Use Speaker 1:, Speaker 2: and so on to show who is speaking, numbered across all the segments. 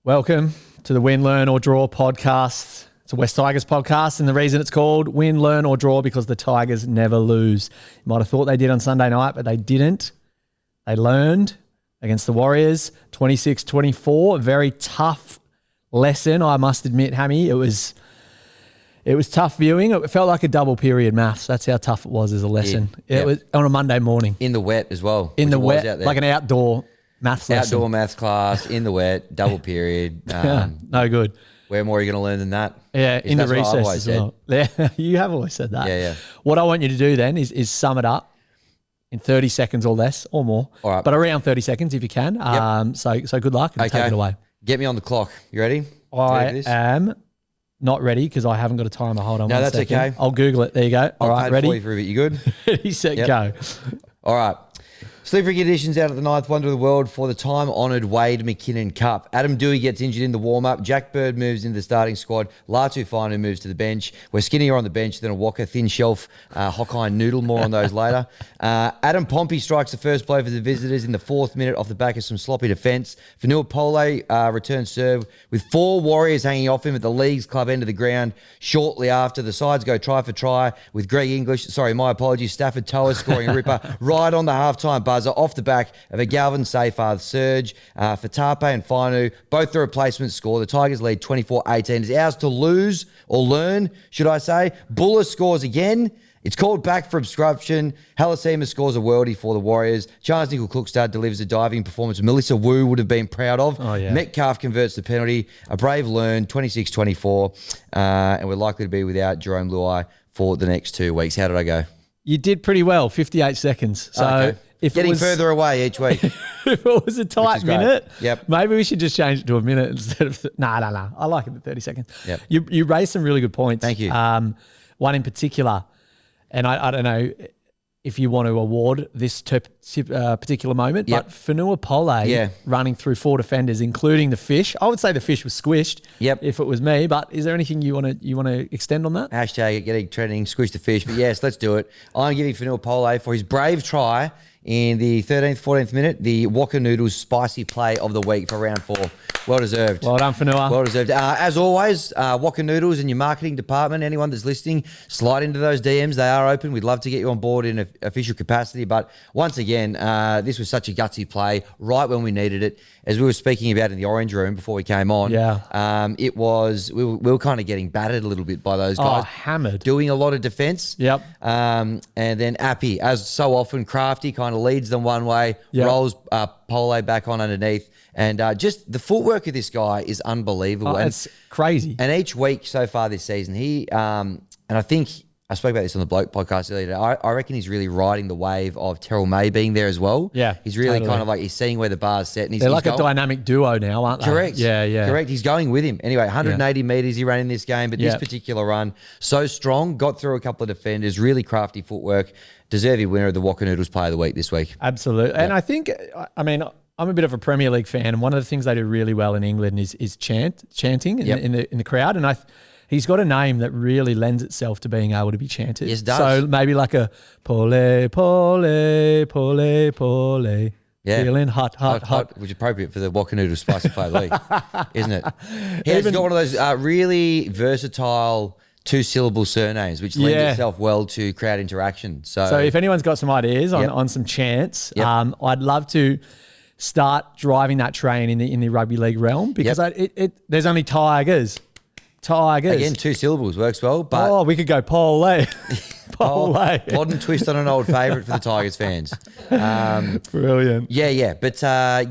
Speaker 1: Welcome to the Win, Learn or Draw podcast. It's a West Tigers podcast, and the reason it's called Win, Learn or Draw because the Tigers never lose. You might have thought they did on Sunday night, but they didn't. They learned against the Warriors, 26-24. A very tough lesson, I must admit, Hammy. It was tough viewing. It felt like a double period maths. That's how tough it was as a lesson.
Speaker 2: Yeah.
Speaker 1: It was on a Monday morning.
Speaker 2: In the wet as well.
Speaker 1: In the wet, like an outdoor maths lesson.
Speaker 2: Outdoor maths class, in the wet, double period.
Speaker 1: No good.
Speaker 2: Where more are you going to learn than that?
Speaker 1: Yeah, in the recess as well. Yeah, you have always said that.
Speaker 2: Yeah.
Speaker 1: What I want you to do then is sum it up in 30 seconds or less or more.
Speaker 2: All right.
Speaker 1: But around 30 seconds if you can.
Speaker 2: Yep.
Speaker 1: So good luck and take it away.
Speaker 2: Get me on the clock. You ready?
Speaker 1: I am not ready because I haven't got a timer. Hold on.
Speaker 2: No, that's
Speaker 1: second.
Speaker 2: okay.
Speaker 1: I'll Google it. There you go. All right, ready?
Speaker 2: For you good?
Speaker 1: Ready, set, go.
Speaker 2: All right. Slippery conditions out at the ninth wonder of the world for the time-honoured Wade McKinnon Cup. Adam Dewey gets injured in the warm-up. Jack Bird moves into the starting squad. Latu Finu moves to the bench. We're Skinnier on the bench than a Walker, thin shelf, Hokkien noodle. More on those later. Adam Pompey strikes the first blow for the visitors in the 4th minute off the back of some sloppy defence. Fanua Pole returns serve with 4 Warriors hanging off him at the league's club end of the ground. Shortly after, the sides go try for try with Greg English, Stafford Toa scoring a ripper right on the halftime buzzer off the back of a Galvin Seyfarth surge for Tape and Finu. Both the replacements score. The Tigers lead 24-18. It's ours to lose or learn, should I say. Buller scores again. It's called back for obstruction. Halasima scores a worldie for the Warriors. Charles Nickel-Cookstad delivers a diving performance Melissa Wu would have been proud of.
Speaker 1: Oh, yeah.
Speaker 2: Metcalf converts the penalty. A brave learn, 26-24. And we're likely to be without Jerome Luai for the next 2 weeks. How did I go?
Speaker 1: You did pretty well, 58 seconds. So
Speaker 2: okay.
Speaker 1: if
Speaker 2: Getting
Speaker 1: it was,
Speaker 2: further away each week.
Speaker 1: if it was a tight minute,
Speaker 2: Yep.
Speaker 1: maybe we should just change it to a minute instead of... No. I like it at 30 seconds.
Speaker 2: Yep.
Speaker 1: You raised some really good points.
Speaker 2: Thank you.
Speaker 1: One in particular, and I don't know if you want to award this particular moment,
Speaker 2: Yep.
Speaker 1: but Fanua Pole running through 4 defenders, including the fish. I would say the fish was squished if it was me, but is there anything you want to extend on that?
Speaker 2: Hashtag getting trending, squish the fish. But yes, let's do it. I'm giving Fanua Pole for his brave try in the 13th, 14th minute, the Walker Noodles spicy play of the week for round 4. Well deserved.
Speaker 1: Well done, Fanua.
Speaker 2: Well deserved. As always, Walker Noodles in your marketing department, anyone that's listening, slide into those DMs. They are open. We'd love to get you on board in an official capacity. But once again, this was such a gutsy play right when we needed it. As we were speaking about in the orange room before we came on, it was, we were kind of getting battered a little bit by those guys.
Speaker 1: Oh, hammered.
Speaker 2: Doing a lot of defence.
Speaker 1: Yep.
Speaker 2: And then Appy, as so often, crafty, kind of leads them one way, rolls Pole back on underneath. And just the footwork of this guy is unbelievable.
Speaker 1: It's crazy.
Speaker 2: And each week so far this season, he, and I think I spoke about this on the Bloke podcast earlier today, I reckon he's really riding the wave of Terrell May being there as well.
Speaker 1: Yeah,
Speaker 2: he's really kind of like, he's seeing where the bar's set. And
Speaker 1: they're like a dynamic duo now, aren't they?
Speaker 2: Correct.
Speaker 1: Yeah.
Speaker 2: Correct. He's going with him. Anyway, 180 metres he ran in this game, but this particular run, so strong, got through a couple of defenders, really crafty footwork, deserving winner of the Walker Noodles Player of the Week this week.
Speaker 1: Absolutely. And I think, I mean, I'm a bit of a Premier League fan, and one of the things they do really well in England is chanting in the crowd. And he's got a name that really lends itself to being able to be chanted.
Speaker 2: Yes, it does.
Speaker 1: So maybe like a pole, pole, pole, pole.
Speaker 2: Yeah.
Speaker 1: Feeling hot.
Speaker 2: Which is appropriate for the Walker Noodle Spicy Player of the Week, isn't it? He's got one of those really versatile 2-syllable surnames, which lends itself well to crowd interaction. So
Speaker 1: if anyone's got some ideas on some chants, I'd love to start driving that train in the rugby league realm because there's only Tigers.
Speaker 2: Again, 2 syllables works well. But
Speaker 1: we could go pole. Pole.
Speaker 2: Modern twist on an old favourite for the Tigers fans.
Speaker 1: Brilliant.
Speaker 2: Yeah. But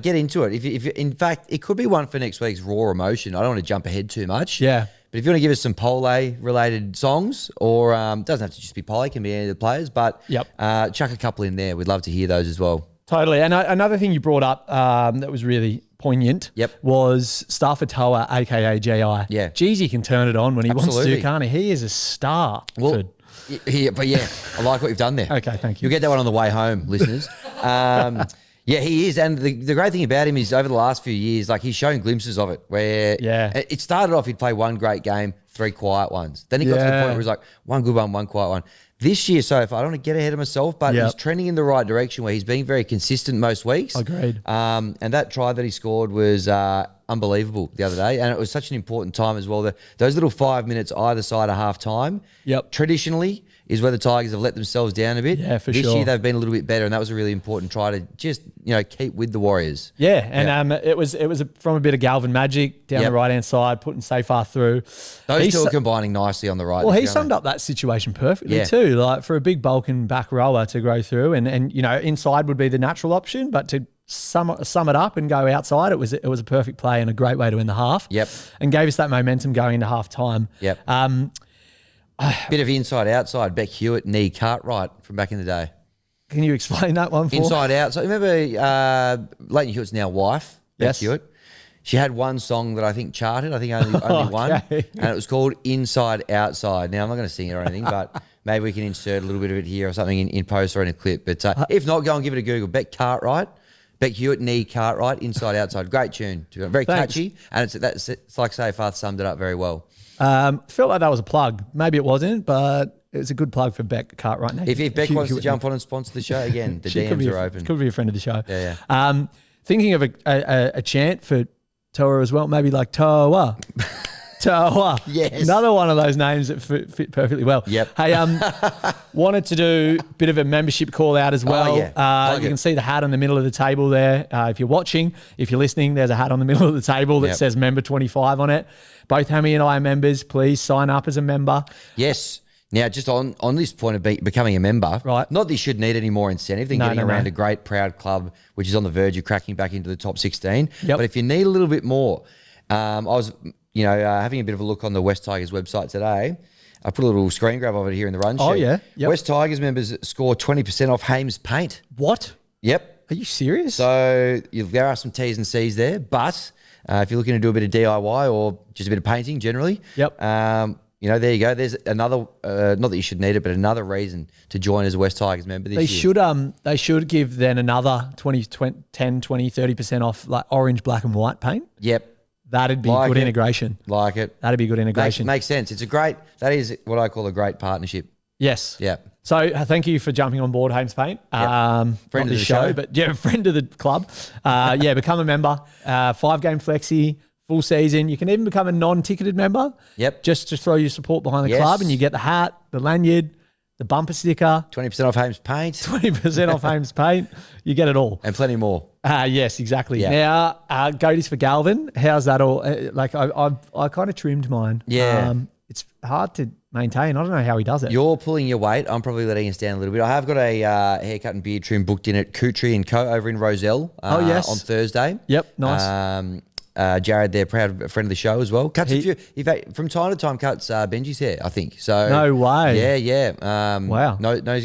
Speaker 2: get into it. If in fact, it could be one for next week's Raw Emotion. I don't want to jump ahead too much.
Speaker 1: Yeah.
Speaker 2: But if you want to give us some pole-related songs, or doesn't have to just be pole, it can be any of the players, but chuck a couple in there. We'd love to hear those as well.
Speaker 1: Totally. And another thing you brought up that was really poignant was Stafford Toa, a.k.a. J.I.
Speaker 2: Yeah.
Speaker 1: Geez, he can turn it on when he wants to, can't he? He is a star.
Speaker 2: Well, I like what you've done there.
Speaker 1: Okay, thank you.
Speaker 2: You'll get that one on the way home, listeners. Yeah, he is. And the great thing about him is over the last few years, like he's shown glimpses of it where it started off, he'd play one great game, 3 quiet ones. Then he got to the point where he was like, 1 good one, 1 quiet one. This year so far, I don't want to get ahead of myself, but he's trending in the right direction where he's being very consistent most weeks.
Speaker 1: Agreed.
Speaker 2: And that try that he scored was unbelievable the other day. And it was such an important time as well. Those little 5 minutes either side of half time, traditionally is where the Tigers have let themselves down a bit.
Speaker 1: Yeah, for
Speaker 2: this
Speaker 1: sure.
Speaker 2: This year they've been a little bit better, and that was a really important try to just, keep with the Warriors.
Speaker 1: Yeah, and it was from a bit of Galvin magic down the right-hand side, putting Safar through.
Speaker 2: Those two are combining nicely on the right.
Speaker 1: Well, he summed up that situation perfectly too. Like for a big Balkan back rower to go through, and inside would be the natural option, but to sum it up and go outside, it was a perfect play and a great way to win the half.
Speaker 2: Yep.
Speaker 1: And gave us that momentum going into half time.
Speaker 2: Yep. Bit of inside-outside, Beck Hewitt, knee Cartwright from back in the day.
Speaker 1: Can you explain that one for me?
Speaker 2: Inside-outside. Remember Leighton Hewitt's now wife, Beck Hewitt? She had one song that I think charted. I think only one. And it was called Inside Outside. Now, I'm not going to sing it or anything, but maybe we can insert a little bit of it here or something in post or in a clip. But if not, go and give it a Google. Beck Hewitt, knee Cartwright, Inside Outside. Great tune. Very catchy. And it's like Seyfarth summed it up very well.
Speaker 1: Felt like that was a plug. Maybe it wasn't, but it was a good plug for Beck Cartwright.
Speaker 2: If Beck wants to jump on and sponsor the show, again, the DMs are open.
Speaker 1: Could be a friend of the show.
Speaker 2: Yeah.
Speaker 1: Thinking of a chant for Toa as well, maybe like Toa. Toa.
Speaker 2: Yes.
Speaker 1: Another one of those names that fit perfectly well.
Speaker 2: Yep.
Speaker 1: Hey, wanted to do a bit of a membership call out as well. You can see the hat on the middle of the table there. If you're watching, if you're listening, there's a hat on the middle of the table that says member 25 on it. Both Hammy and I are members. Please sign up as a member.
Speaker 2: Yes. Now, just on this point of becoming a member,
Speaker 1: right?
Speaker 2: Not that you should need any more incentive than getting around a great, proud club, which is on the verge of cracking back into the top 16. But if you need a little bit more, I was, having a bit of a look on the West Tigers website today. I put a little screen grab of it here in the run sheet.
Speaker 1: Oh, yeah. Yep.
Speaker 2: West Tigers members score 20% off Hames paint.
Speaker 1: What?
Speaker 2: Yep.
Speaker 1: Are you serious?
Speaker 2: So there are some T's and C's there, but if you're looking to do a bit of DIY or just a bit of painting generally, there you go. There's another, not that you should need it, but another reason to join as a West Tigers member this year.
Speaker 1: They should give then another 10, 20, 30% off like orange, black and white paint.
Speaker 2: Yep.
Speaker 1: That'd be good integration.
Speaker 2: Like it.
Speaker 1: That'd be good integration.
Speaker 2: Makes sense. That is what I call a great partnership.
Speaker 1: Yes.
Speaker 2: Yeah.
Speaker 1: So thank you for jumping on board, Hames Paint.
Speaker 2: Friend of the show.
Speaker 1: But friend of the club. Become a member. 5-game flexi, full season. You can even become a non-ticketed member.
Speaker 2: Yep.
Speaker 1: Just to throw your support behind the club, and you get the hat, the lanyard, the bumper sticker.
Speaker 2: 20% off Hames Paint.
Speaker 1: 20% off Hames Paint. You get it all.
Speaker 2: And plenty more.
Speaker 1: Yes, exactly. Yeah. Now, goatees for Galvin. How's that all? I kind of trimmed mine.
Speaker 2: Yeah.
Speaker 1: It's hard to maintain. I don't know how he does it.
Speaker 2: You're pulling your weight. I'm probably letting us down a little bit. I have got a haircut and beard trim booked in at Kutri & Co. over in Roselle on Thursday.
Speaker 1: Yep, nice.
Speaker 2: Jared, their proud friend of the show as well. Cuts a few. In fact, from time to time, cuts Benji's hair, I think. So
Speaker 1: no way.
Speaker 2: Yeah.
Speaker 1: Wow.
Speaker 2: Knows what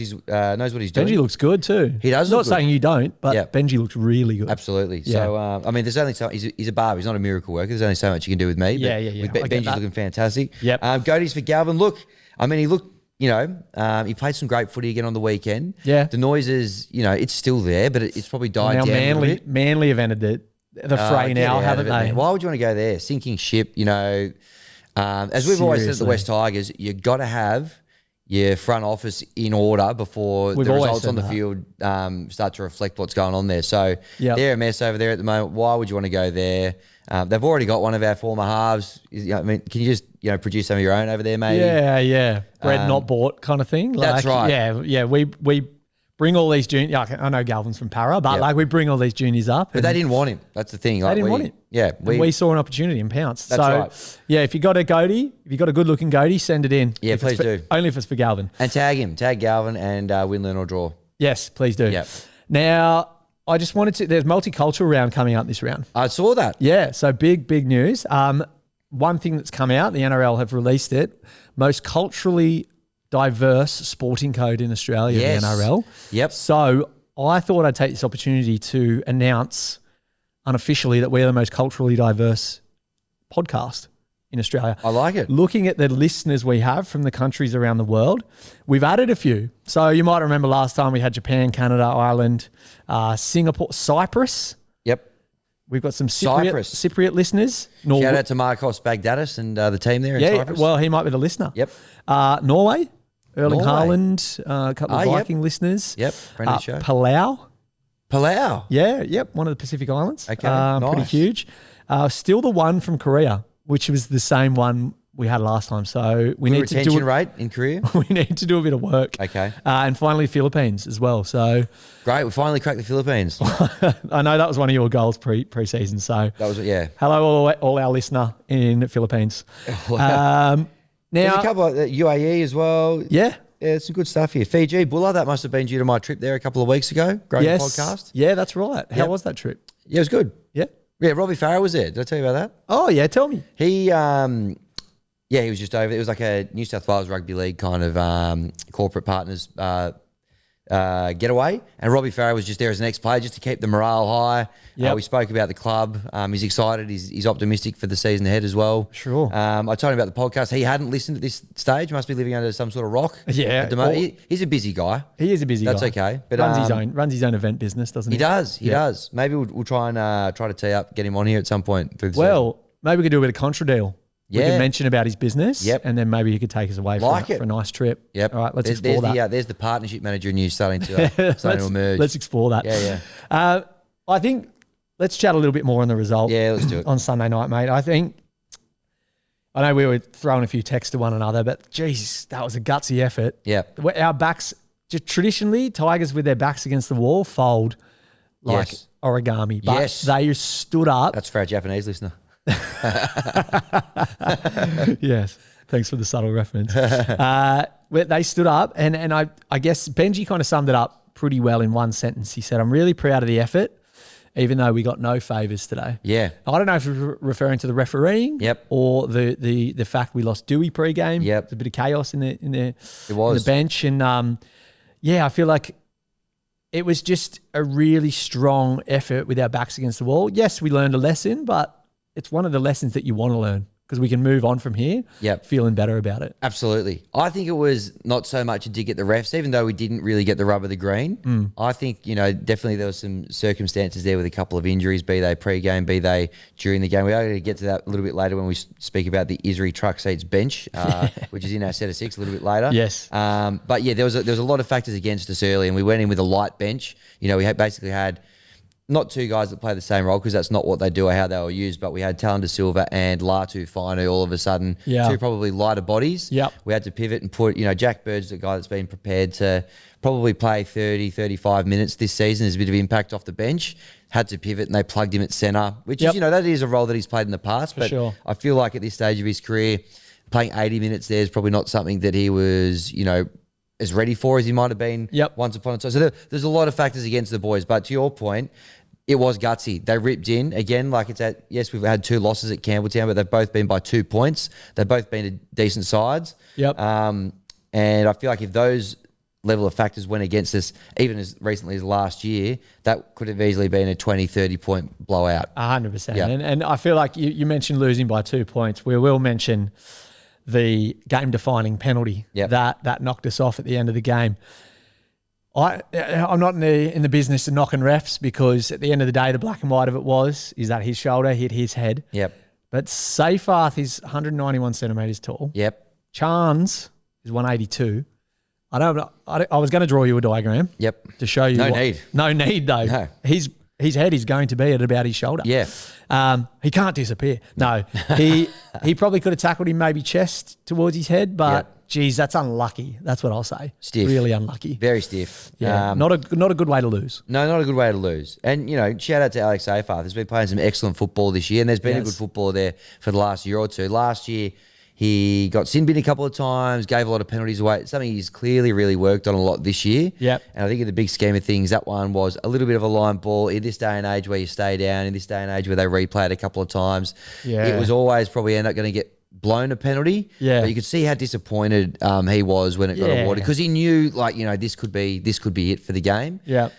Speaker 2: he's doing.
Speaker 1: Benji looks good too.
Speaker 2: He does.
Speaker 1: Not saying you don't, but Benji looks really good.
Speaker 2: Absolutely.
Speaker 1: Yeah.
Speaker 2: So, there's only so he's a barber. He's not a miracle worker. There's only so much you can do with me.
Speaker 1: Yeah.
Speaker 2: Benji's looking fantastic.
Speaker 1: Yep.
Speaker 2: Goatees for Galvin. Look, he looked. He played some great footy again on the weekend.
Speaker 1: Yeah.
Speaker 2: The noises, it's still there, but it's probably died down a little bit.
Speaker 1: Manly have ended the fray now, haven't they?
Speaker 2: Man. Why would you want to go there? Sinking ship, as we've always said at the West Tigers, you got to have your front office in order before the results on the field start to reflect what's going on there. So they're a mess over there at the moment. Why would you want to go there? They've already got one of our former halves. Can you just produce some of your own over there, maybe?
Speaker 1: Yeah. Bred not bought kind of thing.
Speaker 2: That's right.
Speaker 1: Yeah. We bring all these juniors. I know Galvin's from Para, but we bring all these juniors up.
Speaker 2: But they didn't want him. That's the thing.
Speaker 1: They didn't want him.
Speaker 2: Yeah.
Speaker 1: We saw an opportunity and pounced.
Speaker 2: That's right.
Speaker 1: Yeah, if you got a goatee, if you got a good looking goatee, send it in.
Speaker 2: Yeah, please do.
Speaker 1: Only if it's for Galvin.
Speaker 2: And tag him. Tag Galvin and win, learn or draw.
Speaker 1: Yes, please do.
Speaker 2: Yep.
Speaker 1: Now, I just wanted to, there's multicultural round coming up this round.
Speaker 2: I saw that.
Speaker 1: Yeah, so big news. One thing that's come out, the NRL have released it, most culturally diverse sporting code in Australia, the NRL.
Speaker 2: Yep.
Speaker 1: So I thought I'd take this opportunity to announce unofficially that we're the most culturally diverse podcast in Australia.
Speaker 2: I like it.
Speaker 1: Looking at the listeners we have from the countries around the world, we've added a few. So you might remember last time we had Japan, Canada, Ireland, Singapore, Cyprus.
Speaker 2: Yep.
Speaker 1: We've got some
Speaker 2: Cyprus.
Speaker 1: Cypriot listeners.
Speaker 2: Shout out to Marcos Bagdatis and the team there in Cyprus.
Speaker 1: Well, he might be the listener.
Speaker 2: Yep.
Speaker 1: Norway, Erling
Speaker 2: Norway.
Speaker 1: Haaland, a couple of Viking listeners.
Speaker 2: Yep, friend of the show.
Speaker 1: Palau.
Speaker 2: Palau.
Speaker 1: One of the Pacific Islands.
Speaker 2: Okay,
Speaker 1: Pretty
Speaker 2: nice.
Speaker 1: huge. Still the one from Korea, which was the same one we had last time. So we need to do
Speaker 2: retention rate in Korea.
Speaker 1: we need to do a bit of work.
Speaker 2: Okay.
Speaker 1: And finally, Philippines as well. So
Speaker 2: Great, we finally cracked the Philippines.
Speaker 1: I know that was one of your goals pre-season. So
Speaker 2: That was yeah.
Speaker 1: hello, all our listener in the Philippines.
Speaker 2: There's
Speaker 1: Now,
Speaker 2: a couple of UAE as well.
Speaker 1: yeah.
Speaker 2: Yeah, some good stuff here. Fiji, Bulla, that must have been due to my trip there a couple of weeks ago. Great podcast.
Speaker 1: Yeah, that's right. How
Speaker 2: Yep.
Speaker 1: was that trip?
Speaker 2: Yeah, it was good.
Speaker 1: Yeah.
Speaker 2: Yeah, Robbie Farah was there. Did I tell you about that?
Speaker 1: Oh, yeah. Tell me.
Speaker 2: He he was just over. It was like a New South Wales Rugby League kind of corporate partners getaway, and Robbie Farah was just there as an ex-player just to keep the morale high.
Speaker 1: Yep.
Speaker 2: We spoke about the club. He's excited. He's optimistic for the season ahead as well.
Speaker 1: Sure.
Speaker 2: I told him about the podcast. He hadn't listened at this stage. Must be living under some sort of rock.
Speaker 1: Yeah.
Speaker 2: At the moment. He's a busy guy.
Speaker 1: He is a busy
Speaker 2: That's
Speaker 1: guy.
Speaker 2: okay. But
Speaker 1: runs his own event business, doesn't he?
Speaker 2: He does. He
Speaker 1: Yeah.
Speaker 2: does. Maybe we'll try to tee up, get him on here at some point through the season.
Speaker 1: Well, maybe we could do a bit of contra deal. We
Speaker 2: Yeah.
Speaker 1: could mention about his business.
Speaker 2: Yep.
Speaker 1: And then maybe he could take us away
Speaker 2: Like it.
Speaker 1: for a nice trip.
Speaker 2: Yep.
Speaker 1: All right, let's
Speaker 2: there's,
Speaker 1: explore that.
Speaker 2: there's the partnership manager news starting to emerge.
Speaker 1: Let's explore that.
Speaker 2: Yeah,
Speaker 1: I think let's chat a little bit more on the result.
Speaker 2: Yeah, let's do it.
Speaker 1: On Sunday night, mate. I know we were throwing a few texts to one another, but geez, that was a gutsy effort.
Speaker 2: Yeah.
Speaker 1: Our backs, just traditionally, Tigers with their backs against the wall fold like
Speaker 2: Yes.
Speaker 1: origami. But
Speaker 2: Yes.
Speaker 1: they stood up.
Speaker 2: That's for our Japanese listener.
Speaker 1: Yes. Thanks for the subtle reference. They stood up, and I guess Benji kind of summed it up pretty well in one sentence. He said, "I'm really proud of the effort, even though we got no favours today."
Speaker 2: Yeah.
Speaker 1: I don't know if you're referring to the refereeing,
Speaker 2: Yep.
Speaker 1: or the fact we lost Dewey pre-game.
Speaker 2: Yep.
Speaker 1: There's a bit of chaos in the
Speaker 2: It was.
Speaker 1: in the bench, and I feel like it was just a really strong effort with our backs against the wall. Yes, we learned a lesson, but it's one of the lessons that you want to learn because we can move on from here
Speaker 2: Yep.
Speaker 1: feeling better about it.
Speaker 2: Absolutely. I think it was not so much a dig at the refs, even though we didn't really get the rub of the green. I think, definitely there was some circumstances there with a couple of injuries, be they pre-game, be they during the game. We are going to get to that a little bit later when we speak about the Isri truck seats bench, which is in our set of six a little bit later.
Speaker 1: Yes.
Speaker 2: But yeah, there was a lot of factors against us early, and we went in with a light bench. We basically had not two guys that play the same role because that's not what they do or how they were used, but we had Talon Silva and Latu Finu all of a sudden, two probably lighter bodies.
Speaker 1: Yep.
Speaker 2: We had to pivot and put, Jack Bird's the guy that's been prepared to probably play 30, 35 minutes this season. There's a bit of impact off the bench. Had to pivot and they plugged him at centre, which is, that is a role that he's played in the past. But
Speaker 1: sure.
Speaker 2: I feel like at this stage of his career, playing 80 minutes there is probably not something that he was, as ready for as he might have been once upon a time. So there's a lot of factors against the boys. But to your point, it was gutsy. They ripped in again. Yes, we've had two losses at Campbelltown, but they've both been by 2 points. They've both been decent sides.
Speaker 1: Yep.
Speaker 2: And I feel like if those level of factors went against us, even as recently as last year, that could have easily been a 20, 30 point blowout.
Speaker 1: 100%.
Speaker 2: Yeah.
Speaker 1: And I feel like you mentioned losing by 2 points. We will mention the game-defining penalty that knocked us off at the end of the game. I'm not in the business of knocking refs because at the end of the day, the black and white of it is that his shoulder hit his head.
Speaker 2: Yep.
Speaker 1: But Seyfarth is 191 centimetres tall.
Speaker 2: Yep.
Speaker 1: Chance is 182. I was going to draw you a diagram.
Speaker 2: Yep.
Speaker 1: To show you. No need though.
Speaker 2: No.
Speaker 1: His head is going to be at about his shoulder.
Speaker 2: Yeah.
Speaker 1: He can't disappear. No. He probably could have tackled him maybe chest towards his head, but geez, that's unlucky. That's what I'll say.
Speaker 2: Stiff.
Speaker 1: Really unlucky.
Speaker 2: Very stiff.
Speaker 1: Yeah. Not a good way to lose.
Speaker 2: No, not a good way to lose. And, shout out to Alex Seyfarth. He's been playing some excellent football this year, and there's been a good footballer there for the last year or two. Last year, he got sin bin a couple of times, gave a lot of penalties away. It's something he's clearly really worked on a lot this year.
Speaker 1: Yep.
Speaker 2: And I think in the big scheme of things, that one was a little bit of a line ball in this day and age where you stay down, in this day and age where they replay it a couple of times. Yeah. It was always probably end up going to get blown a penalty.
Speaker 1: Yeah.
Speaker 2: But you could see how disappointed he was when it got awarded because he knew this could be it for the game.
Speaker 1: Yeah.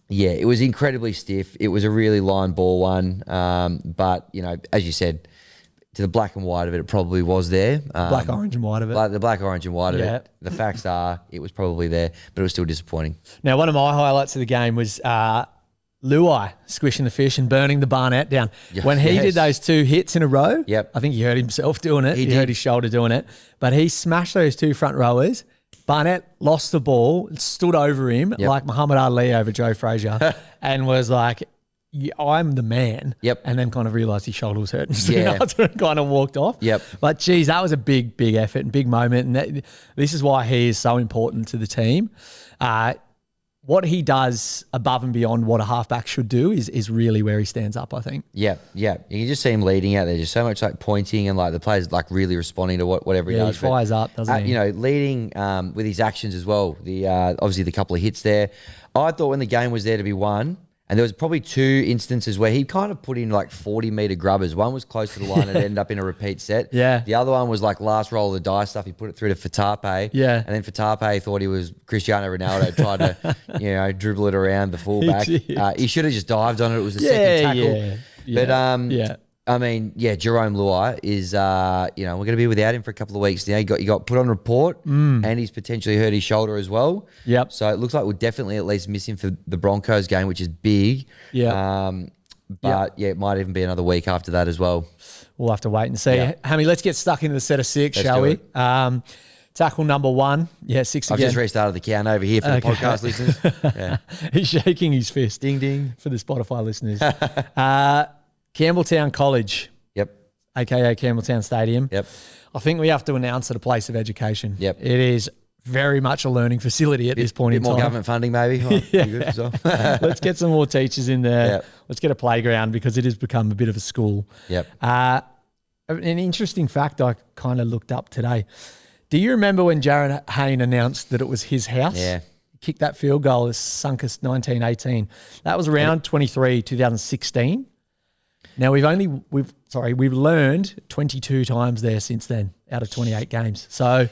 Speaker 2: It was incredibly stiff. It was a really line ball one. But, as you said, to the black and white of it probably was there.
Speaker 1: Black, orange and white of it.
Speaker 2: The black, orange and white of it. The facts are it was probably there, but it was still disappointing.
Speaker 1: Now, one of my highlights of the game was Luai squishing the fish and burning the Barnett down. When he did those 2 hits in a row, I think he hurt himself doing it. He hurt his shoulder doing it. But he smashed those 2 front rowers. Barnett lost the ball, stood over him like Muhammad Ali over Joe Frazier and was like, I'm the man. And then kind of realised his shoulder was hurting. So after it kind of walked off. But, geez, that was a big, big effort and big moment. And this is why he is so important to the team. What he does above and beyond what a halfback should do is really where he stands up, I think. You can just see him leading out there. Just so much like pointing and like the players like really responding to whatever he does. He fires up, doesn't he?
Speaker 2: You know, leading with his actions as well. The obviously the couple of hits there. I thought when the game was there to be won, and there was probably 2 instances where he kind of put in like 40-metre grubbers. One was close to the line and ended up in a repeat set. The other one was like last roll of the dice stuff. He put it through to Fatape. And then Fatape thought he was Cristiano Ronaldo, tried to, dribble it around the fullback. He should have just dived on it. It was a second tackle. But I mean, Jerome Luai is, we're going to be without him for a couple of weeks now. He got put on report and he's potentially hurt his shoulder as well. So it looks like we'll definitely at least miss him for the Broncos game, which is big. But it might even be another week after that as well.
Speaker 1: We'll have to wait and see. Hammy, let's get stuck into the set of 6, shall we? Tackle number 1. 6 again.
Speaker 2: I've just restarted the count over here for the podcast listeners.
Speaker 1: He's shaking his fist.
Speaker 2: Ding, ding.
Speaker 1: For the Spotify listeners. Campbelltown College. AKA Campbelltown Stadium. I think we have to announce it a place of education. It is very much a learning facility at this point in time.
Speaker 2: More government funding maybe.
Speaker 1: Let's get some more teachers in there. Let's get a playground because it has become a bit of a school. An interesting fact I kind of looked up today. Do you remember when Jared Hayne announced that it was his house? He kicked that field goal as sunk us 1918. That was around 2016. Now we've learned 22 times there since then out of 28 games. So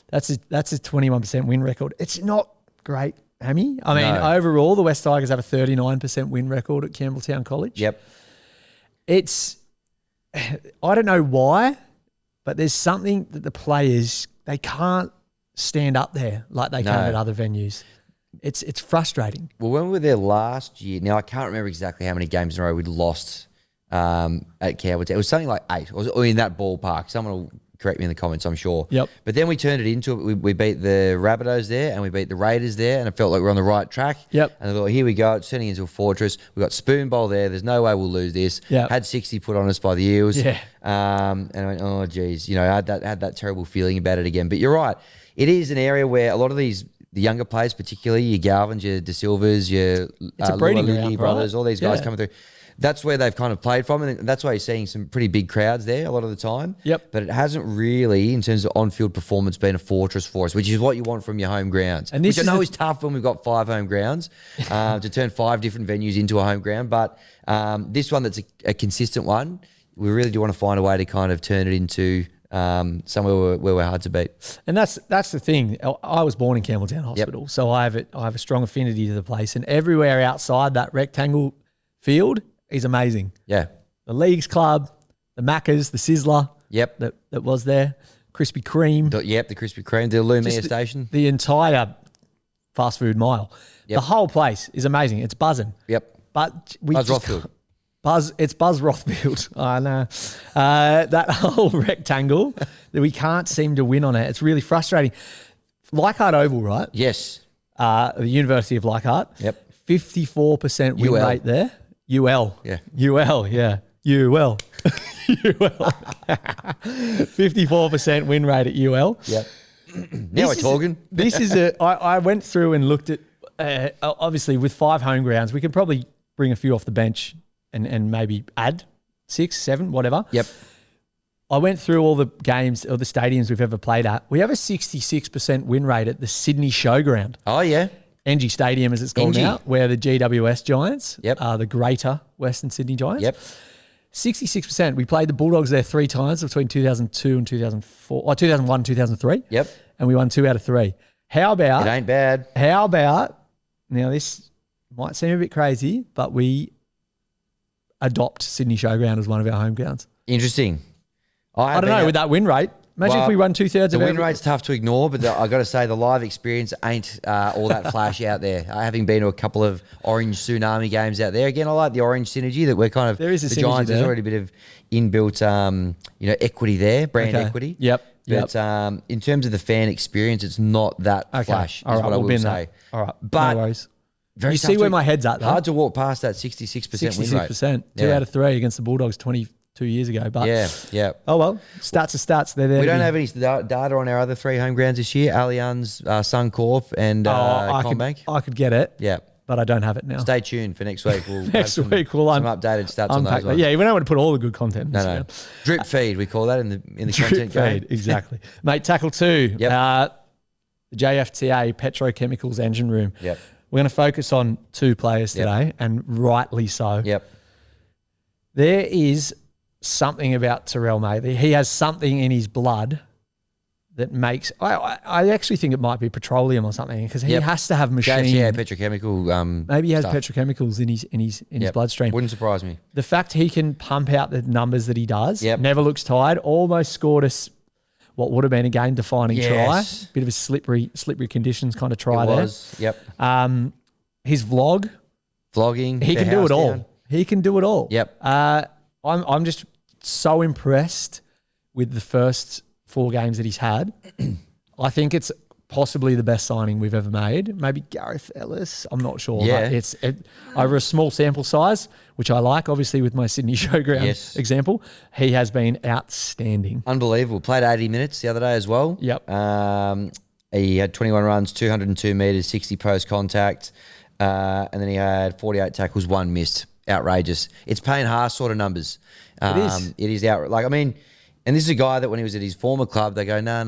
Speaker 1: that's a 21% win record. It's not great, Hammy. I mean, overall, the West Tigers have a 39% win record at Campbelltown College. It's, I don't know why, but there's something that the players, they can't stand up there like they can at other venues. It's frustrating.
Speaker 2: Well, when we were there last year, now I can't remember exactly how many games in a row we'd lost at Campbelltown. It was something like 8 or in that ballpark. Someone will correct me in the comments, I'm sure. But then we turned it into it. We beat the Rabbitohs there and we beat the Raiders there and it felt like we're on the right track. And I thought, here we go. It's turning into a fortress. We've got Spoon Bowl there. There's no way we'll lose this. Had 60 put on us by the Eels. And I went, oh, geez. I had that terrible feeling about it again. But you're right. It is an area where a lot of the younger players, particularly your Galvins, your De Silvas, your brothers, all these guys coming through. That's where they've kind of played from, and that's why you're seeing some pretty big crowds there a lot of the time. But it hasn't really, in terms of on-field performance, been a fortress for us, which is what you want from your home grounds. And this which I know is tough when we've got 5 home grounds to turn 5 different venues into a home ground. But this one that's a consistent one, we really do want to find a way to kind of turn it into somewhere where we're hard to beat.
Speaker 1: And that's the thing. I was born in Campbelltown Hospital, so I have a strong affinity to the place. And everywhere outside that rectangle field is amazing. The Leagues Club, the Maccas, the Sizzler. That was there. Krispy Kreme.
Speaker 2: The Krispy Kreme, the Lumia station.
Speaker 1: The entire fast food mile. The whole place is amazing. It's buzzing. But
Speaker 2: Buzz Rothfield.
Speaker 1: It's Buzz Rothfield. I know. That whole rectangle that we can't seem to win on it. It's really frustrating. Leichhardt Oval, right?
Speaker 2: Yes.
Speaker 1: The University of Leichhardt. 54% win rate there. UL. UL. 54% win rate at UL.
Speaker 2: Now we're talking.
Speaker 1: This is I went through and looked at, obviously with 5 home grounds, we could probably bring a few off the bench and maybe add 6, 7, whatever. I went through all the games or the stadiums we've ever played at. We have a 66% win rate at the Sydney Showground. NG Stadium, as it's called now, where the GWS Giants are the Greater Western Sydney Giants. 66%. We played the Bulldogs there 3 times between 2002 and 2004, or 2001 and 2003. And we won 2 out of 3. How about...
Speaker 2: It ain't bad.
Speaker 1: How about... Now, this might seem a bit crazy, but we adopt Sydney Showground as one of our home grounds.
Speaker 2: Interesting.
Speaker 1: I don't know, with that win rate, Imagine if we run 2/3
Speaker 2: the
Speaker 1: of
Speaker 2: win
Speaker 1: every-
Speaker 2: rate's tough to ignore, but I got to say the live experience ain't all that flash out there. Having been to a couple of Orange Tsunami games out there, again, I like the Orange synergy that we're kind of.
Speaker 1: There is a
Speaker 2: the
Speaker 1: synergy
Speaker 2: Giants.
Speaker 1: there.
Speaker 2: There's already a bit of inbuilt, equity there, brand equity.
Speaker 1: Yep.
Speaker 2: But in terms of the fan experience, it's not that flash.
Speaker 1: All
Speaker 2: Is
Speaker 1: right,
Speaker 2: what I
Speaker 1: we'll
Speaker 2: will
Speaker 1: bin
Speaker 2: say.
Speaker 1: that. All right,
Speaker 2: But
Speaker 1: no worries.
Speaker 2: very
Speaker 1: You
Speaker 2: tough
Speaker 1: see where
Speaker 2: to-
Speaker 1: my head's at, though.
Speaker 2: Hard to walk past that 66% win rate.
Speaker 1: 66%. 2 out of 3 against the Bulldogs 22 years ago. But
Speaker 2: Yeah.
Speaker 1: oh well, stats are stats. They're there.
Speaker 2: We
Speaker 1: to
Speaker 2: don't
Speaker 1: be-
Speaker 2: have any data on our other 3 home grounds this year: Allianz, Suncorp, and Combank.
Speaker 1: I could get it.
Speaker 2: Yeah.
Speaker 1: But I don't have it now.
Speaker 2: Stay tuned for next week. We'll
Speaker 1: Next
Speaker 2: have
Speaker 1: week we'll
Speaker 2: some updated stats on those ones.
Speaker 1: Yeah, we don't want to put all the good content.
Speaker 2: No. Drip feed, we call that in the content game.
Speaker 1: Exactly. Mate, tackle 2.
Speaker 2: Yep.
Speaker 1: The JFTA Petrochemicals Engine Room.
Speaker 2: Yep.
Speaker 1: We're going to focus on 2 players today, and rightly so.
Speaker 2: Yep.
Speaker 1: There is something about Terrell, mate. He has something in his blood that makes. I actually think it might be petroleum or something, because he has to have machine.
Speaker 2: Yeah, petrochemical.
Speaker 1: Maybe he has
Speaker 2: stuff.
Speaker 1: petrochemicals in his bloodstream.
Speaker 2: Wouldn't surprise me.
Speaker 1: The fact he can pump out the numbers that he does,
Speaker 2: Yep.
Speaker 1: never looks tired, almost scored us what would have been a game-defining try. Bit of a slippery conditions kind of try there.
Speaker 2: Yep.
Speaker 1: His vlogging,
Speaker 2: Vlogging.
Speaker 1: he
Speaker 2: the
Speaker 1: can do
Speaker 2: house
Speaker 1: it all.
Speaker 2: down.
Speaker 1: He can do it all.
Speaker 2: Yep.
Speaker 1: I'm just so impressed with the first 4 games that he's had. I think it's possibly the best signing we've ever made. Maybe Gareth Ellis. I'm not sure.
Speaker 2: Yeah.
Speaker 1: But it's over a small sample size, which I like, obviously, with my Sydney Showground example. He has been outstanding.
Speaker 2: Unbelievable. Played 80 minutes the other day as well.
Speaker 1: Yep.
Speaker 2: He had 21 runs, 202 metres, 60 post contact, and then he had 48 tackles, 1 missed. Outrageous. It's Payne Haas sort of numbers.
Speaker 1: It is.
Speaker 2: It is out. Like, I mean, and this is a guy that when he was at his former club, they go, no,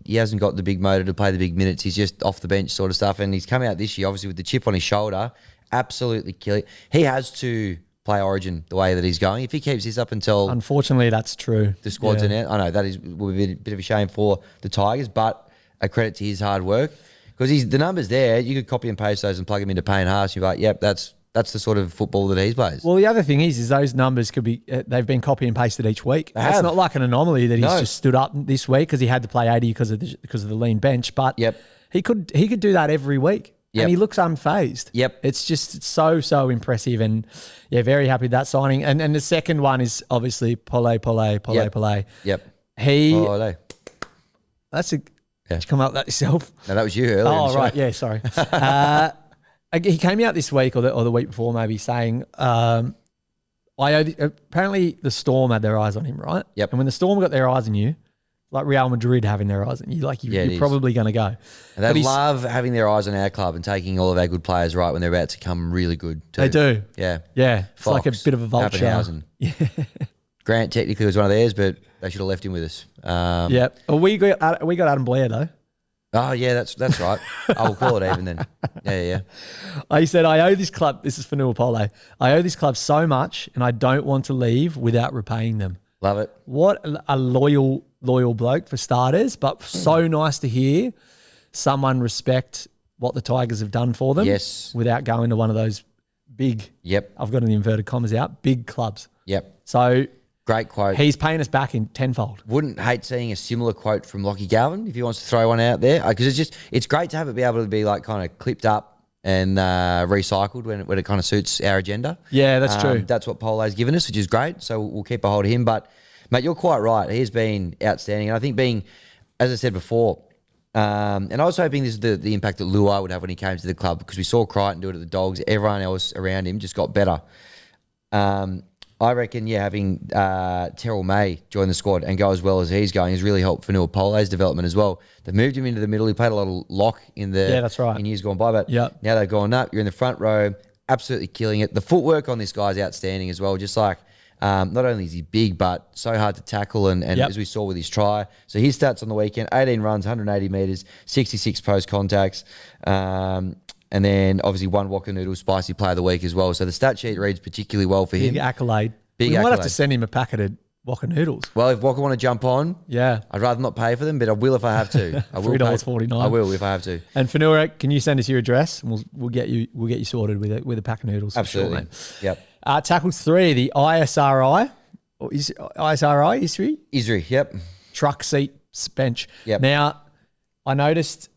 Speaker 2: he hasn't got the big motor to play the big minutes. He's just off the bench sort of stuff. And he's come out this year, obviously, with the chip on his shoulder, absolutely killing. He has to play Origin the way that he's going. If he keeps this up until
Speaker 1: Unfortunately, that's true.
Speaker 2: the squad's in it, I know that will be a bit of a shame for the Tigers, but a credit to his hard work, because the numbers there, you could copy and paste those and plug them into Payne Haas. You're like, yep, that's the sort of football that he plays.
Speaker 1: Well, the other thing is those numbers could be they've been copy and pasted each week. It's not like an anomaly that he's just stood up this week because he had to play 80 because of the lean bench. But he could do that every week, and he looks unfazed. It's so impressive, and very happy with that signing. And the second one is obviously Pole. That's a. Did you come up with that yourself?
Speaker 2: No, that was you earlier.
Speaker 1: Oh, right. Yeah, sorry. He came out this week or the week before maybe saying, apparently the Storm had their eyes on him, right?
Speaker 2: Yep.
Speaker 1: And when the Storm got their eyes on you, like Real Madrid having their eyes on you, you're probably going to go.
Speaker 2: And they love having their eyes on our club and taking all of our good players right when they're about to come really good too.
Speaker 1: They do.
Speaker 2: Yeah.
Speaker 1: Yeah. It's
Speaker 2: Fox,
Speaker 1: like a bit of a vulture.
Speaker 2: Pappenhausen. Yeah. Grant technically was one of theirs, but they should have left him with us.
Speaker 1: Yeah. Well, we got Adam Blair though.
Speaker 2: Oh, yeah, that's right. I'll call it even then. Yeah.
Speaker 1: He said, I owe this club, this is for Fanua Pole, I owe this club so much and I don't want to leave without repaying them.
Speaker 2: Love it.
Speaker 1: What a loyal bloke for starters, but so nice to hear someone respect what the Tigers have done for them without going to one of those big, I've got an inverted commas out, big clubs. So
Speaker 2: great quote.
Speaker 1: He's paying us back in tenfold.
Speaker 2: Wouldn't hate seeing a similar quote from Lockie Galvin if he wants to throw one out there, because it's great to have it be able to be like kind of clipped up and recycled when it kind of suits our agenda.
Speaker 1: Yeah, that's true.
Speaker 2: That's what Polo's given us, which is great. So we'll keep a hold of him. But mate, you're quite right. He's been outstanding, and I think being, as I said before, and I was hoping this is the impact that Luai would have when he came to the club, because we saw Crichton do it at the Dogs. Everyone else around him just got better. I reckon, having Terrell May join the squad and go as well as he's going has really helped Fanua Pole's development as well. They've moved him into the middle. He played a lot of lock in
Speaker 1: that's right.
Speaker 2: in years gone by, but now they've gone up. You're in the front row, absolutely killing it. The footwork on this guy's outstanding as well. Just like, not only is he big, but so hard to tackle, and as we saw with his try. So his stats on the weekend: 18 runs, 180 metres, 66 post contacts. And then obviously one Walker Noodle spicy player of the week as well. So the stat sheet reads particularly well for him.
Speaker 1: Big accolade. We might have to send him a packet of Walker Noodles.
Speaker 2: Well, if Walker want to jump on, I'd rather not pay for them, but I will if I have to. I will
Speaker 1: $3.49.
Speaker 2: I will if I have to.
Speaker 1: And Fanua, can you send us your address? And we'll get you sorted with a pack of noodles.
Speaker 2: Absolutely.
Speaker 1: For sure, mate. Tackle 3, the ISRI. Or is ISRI history?
Speaker 2: Isri, yep.
Speaker 1: Truck seat bench.
Speaker 2: Yep.
Speaker 1: Now, I noticed,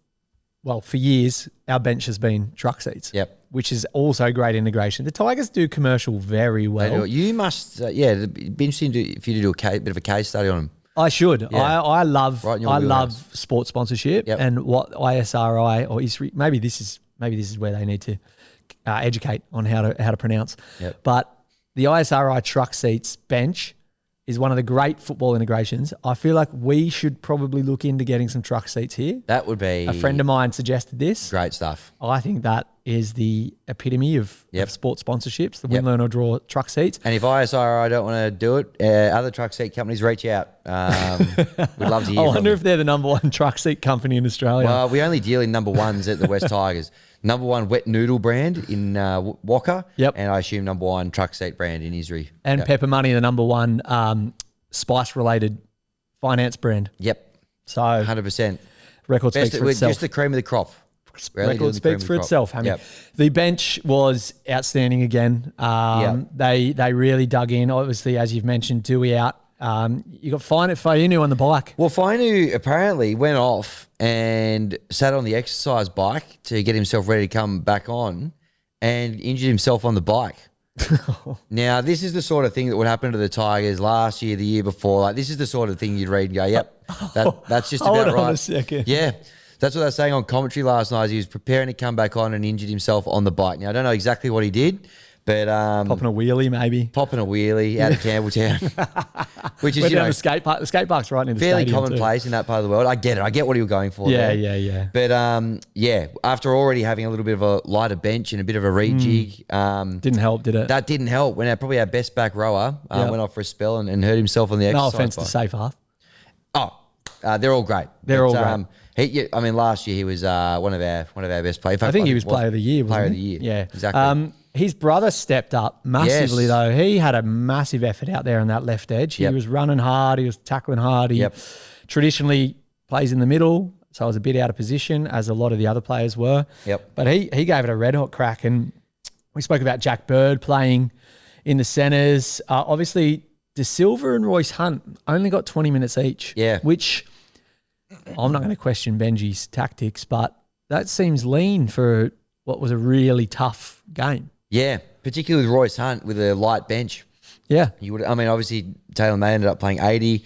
Speaker 1: well, for years, our bench has been truck seats.
Speaker 2: Yep.
Speaker 1: Which is also great integration. The Tigers do commercial very well.
Speaker 2: You must, it'd be interesting if you do a bit of a case study on them.
Speaker 1: I should.
Speaker 2: Yeah.
Speaker 1: I love
Speaker 2: Right
Speaker 1: sports sponsorship and what ISRI or ISRI. Maybe this is where they need to educate on how to pronounce.
Speaker 2: Yep.
Speaker 1: But the ISRI truck seats bench is one of the great football integrations. I feel like we should probably look into getting some truck seats here.
Speaker 2: That would be
Speaker 1: a friend of mine suggested this.
Speaker 2: Great stuff.
Speaker 1: I think that is the epitome of sports sponsorships, the win, learn or draw truck seats.
Speaker 2: And if ISRI don't want to do it, other truck seat companies reach out. We'd love to hear
Speaker 1: I
Speaker 2: from
Speaker 1: wonder
Speaker 2: them.
Speaker 1: if they're the number one truck seat company in Australia.
Speaker 2: Well, we only deal in number ones at the West Tigers. Number one wet noodle brand in Walker.
Speaker 1: Yep.
Speaker 2: And I assume number one truck seat brand in Isri.
Speaker 1: And Pepper Money, the number one spice-related finance brand.
Speaker 2: Yep.
Speaker 1: So
Speaker 2: 100%.
Speaker 1: Record speaks for itself.
Speaker 2: Just the cream of the crop.
Speaker 1: Record speaks for itself. I mean, the bench was outstanding again. They really dug in. Obviously, as you've mentioned, Dewey out. You got Fainu on the bike.
Speaker 2: Well, Fainu apparently went off and sat on the exercise bike to get himself ready to come back on and injured himself on the bike. Now, this is the sort of thing that would happen to the Tigers last year, the year before. Like, this is the sort of thing you'd read and go, yep, that's just about right.
Speaker 1: Hold on a second.
Speaker 2: Yeah. That's what they were saying on commentary last night. He was preparing to come back on and injured himself on the bike. Now, I don't know exactly what he did, but
Speaker 1: popping a wheelie maybe.
Speaker 2: Popping a wheelie out of Campbelltown, which is
Speaker 1: down the skate park. The skate park's right in the
Speaker 2: fairly
Speaker 1: stadium
Speaker 2: commonplace in that part of the world. I get it. I get what he was going for.
Speaker 1: Yeah.
Speaker 2: But after already having a little bit of a lighter bench and a bit of a rejig,
Speaker 1: didn't help, did it?
Speaker 2: That didn't help. When probably our best back rower went off for a spell and hurt himself on the exercise.
Speaker 1: No offense to Seyfarth.
Speaker 2: They're all great.
Speaker 1: They're all great.
Speaker 2: Last year he was one of our best players.
Speaker 1: I think he was player of the year.
Speaker 2: Player of the year.
Speaker 1: Yeah,
Speaker 2: exactly.
Speaker 1: His brother stepped up massively though. He had a massive effort out there on that left edge. He was running hard. He was tackling hard. He traditionally plays in the middle, so I was a bit out of position as a lot of the other players were.
Speaker 2: Yep.
Speaker 1: But he gave it a red hot crack, and we spoke about Jack Bird playing in the centres. Obviously, De Silva and Royce Hunt only got 20 minutes each.
Speaker 2: Yeah.
Speaker 1: Which I'm not going to question Benji's tactics, but that seems lean for what was a really tough game.
Speaker 2: Yeah, particularly with Royce Hunt with a light bench.
Speaker 1: Yeah.
Speaker 2: Obviously, Taylor May ended up playing 80.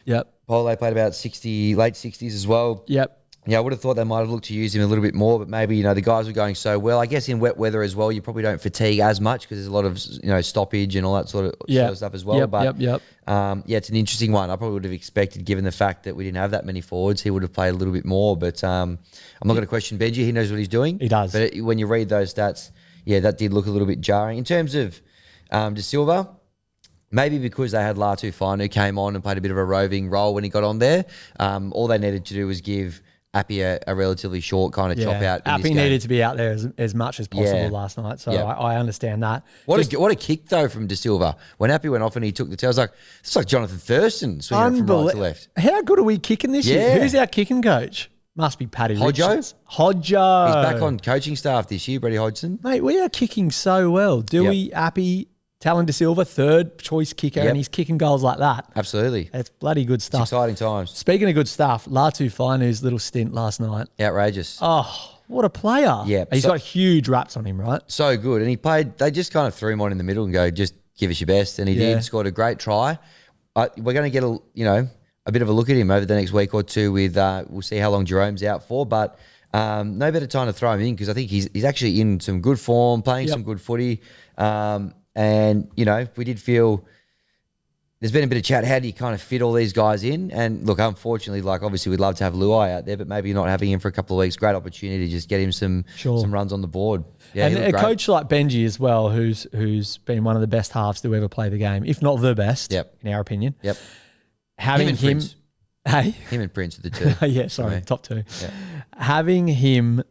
Speaker 1: Yep.
Speaker 2: Pole played about 60, late 60s as well.
Speaker 1: Yep.
Speaker 2: Yeah, I would have thought they might have looked to use him a little bit more, but maybe, the guys were going so well. I guess in wet weather as well, you probably don't fatigue as much because there's a lot of, stoppage and all that sort of stuff as well.
Speaker 1: Yep.
Speaker 2: It's an interesting one. I probably would have expected, given the fact that we didn't have that many forwards, he would have played a little bit more. But I'm not going to question Benji. He knows what he's doing.
Speaker 1: He does.
Speaker 2: But when you read those stats, that did look a little bit jarring. In terms of De Silva, maybe because they had Latu Fine, who came on and played a bit of a roving role when he got on there. All they needed to do was give Appy a relatively short kind of chop out.
Speaker 1: Appy needed to be out there as much as possible last night, so I understand that.
Speaker 2: What a kick though from De Silva when Appy went off and he took the tail. It's like Jonathan Thurston swinging it from right to left.
Speaker 1: How good are we kicking this year? Who's our kicking coach? Must be Paddy Richards. Hodjo.
Speaker 2: He's back on coaching staff this year, Brady Hodgson.
Speaker 1: Mate, we are kicking so well. Dewey, Appy, Talon De Silva, third choice kicker, and he's kicking goals like that.
Speaker 2: Absolutely.
Speaker 1: It's bloody good stuff.
Speaker 2: It's exciting times.
Speaker 1: Speaking of good stuff, Latu Fainu's little stint last night.
Speaker 2: Outrageous.
Speaker 1: Oh, what a player.
Speaker 2: Yeah.
Speaker 1: He's got huge raps on him, right?
Speaker 2: So good. And they just kind of threw him on in the middle and go, just give us your best. And he did, scored a great try. We're going to get a bit of a look at him over the next week or two with, we'll see how long Jerome's out for, but no better time to throw him in because I think he's actually in some good form, playing some good footy. And, we did feel there's been a bit of chat. How do you kind of fit all these guys in? And look, unfortunately, obviously we'd love to have Luai out there, but maybe not having him for a couple of weeks. Great opportunity to just get him some runs on the board. Yeah,
Speaker 1: and a coach like Benji as well, who's been one of the best halves to ever play the game, if not the best, in our opinion.
Speaker 2: Yep.
Speaker 1: Having him
Speaker 2: him and Prince are the two.
Speaker 1: Yeah, sorry, top two.
Speaker 2: Yeah.
Speaker 1: Having him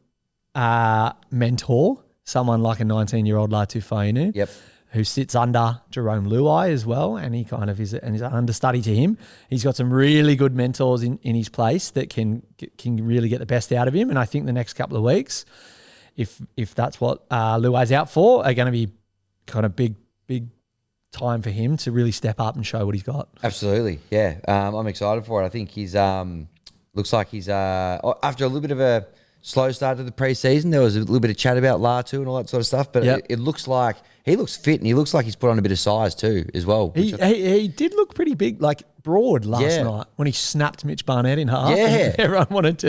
Speaker 1: mentor someone like a 19-year-old Latu Fainu, who sits under Jerome Luai as well, and he kind of is an understudy to him. He's got some really good mentors in his place that can really get the best out of him. And I think the next couple of weeks, if that's what Luai's out for, are going to be kind of big time for him to really step up and show what he's got.
Speaker 2: Absolutely, yeah. I'm excited for it. I think he's looks like he's after a little bit of a slow start to the preseason. There was a little bit of chat about Latu and all that sort of stuff, but it looks like he looks fit and he looks like he's put on a bit of size too as well.
Speaker 1: He did look pretty big, like broad last night when he snapped Mitch Barnett in half.
Speaker 2: Yeah,
Speaker 1: everyone wanted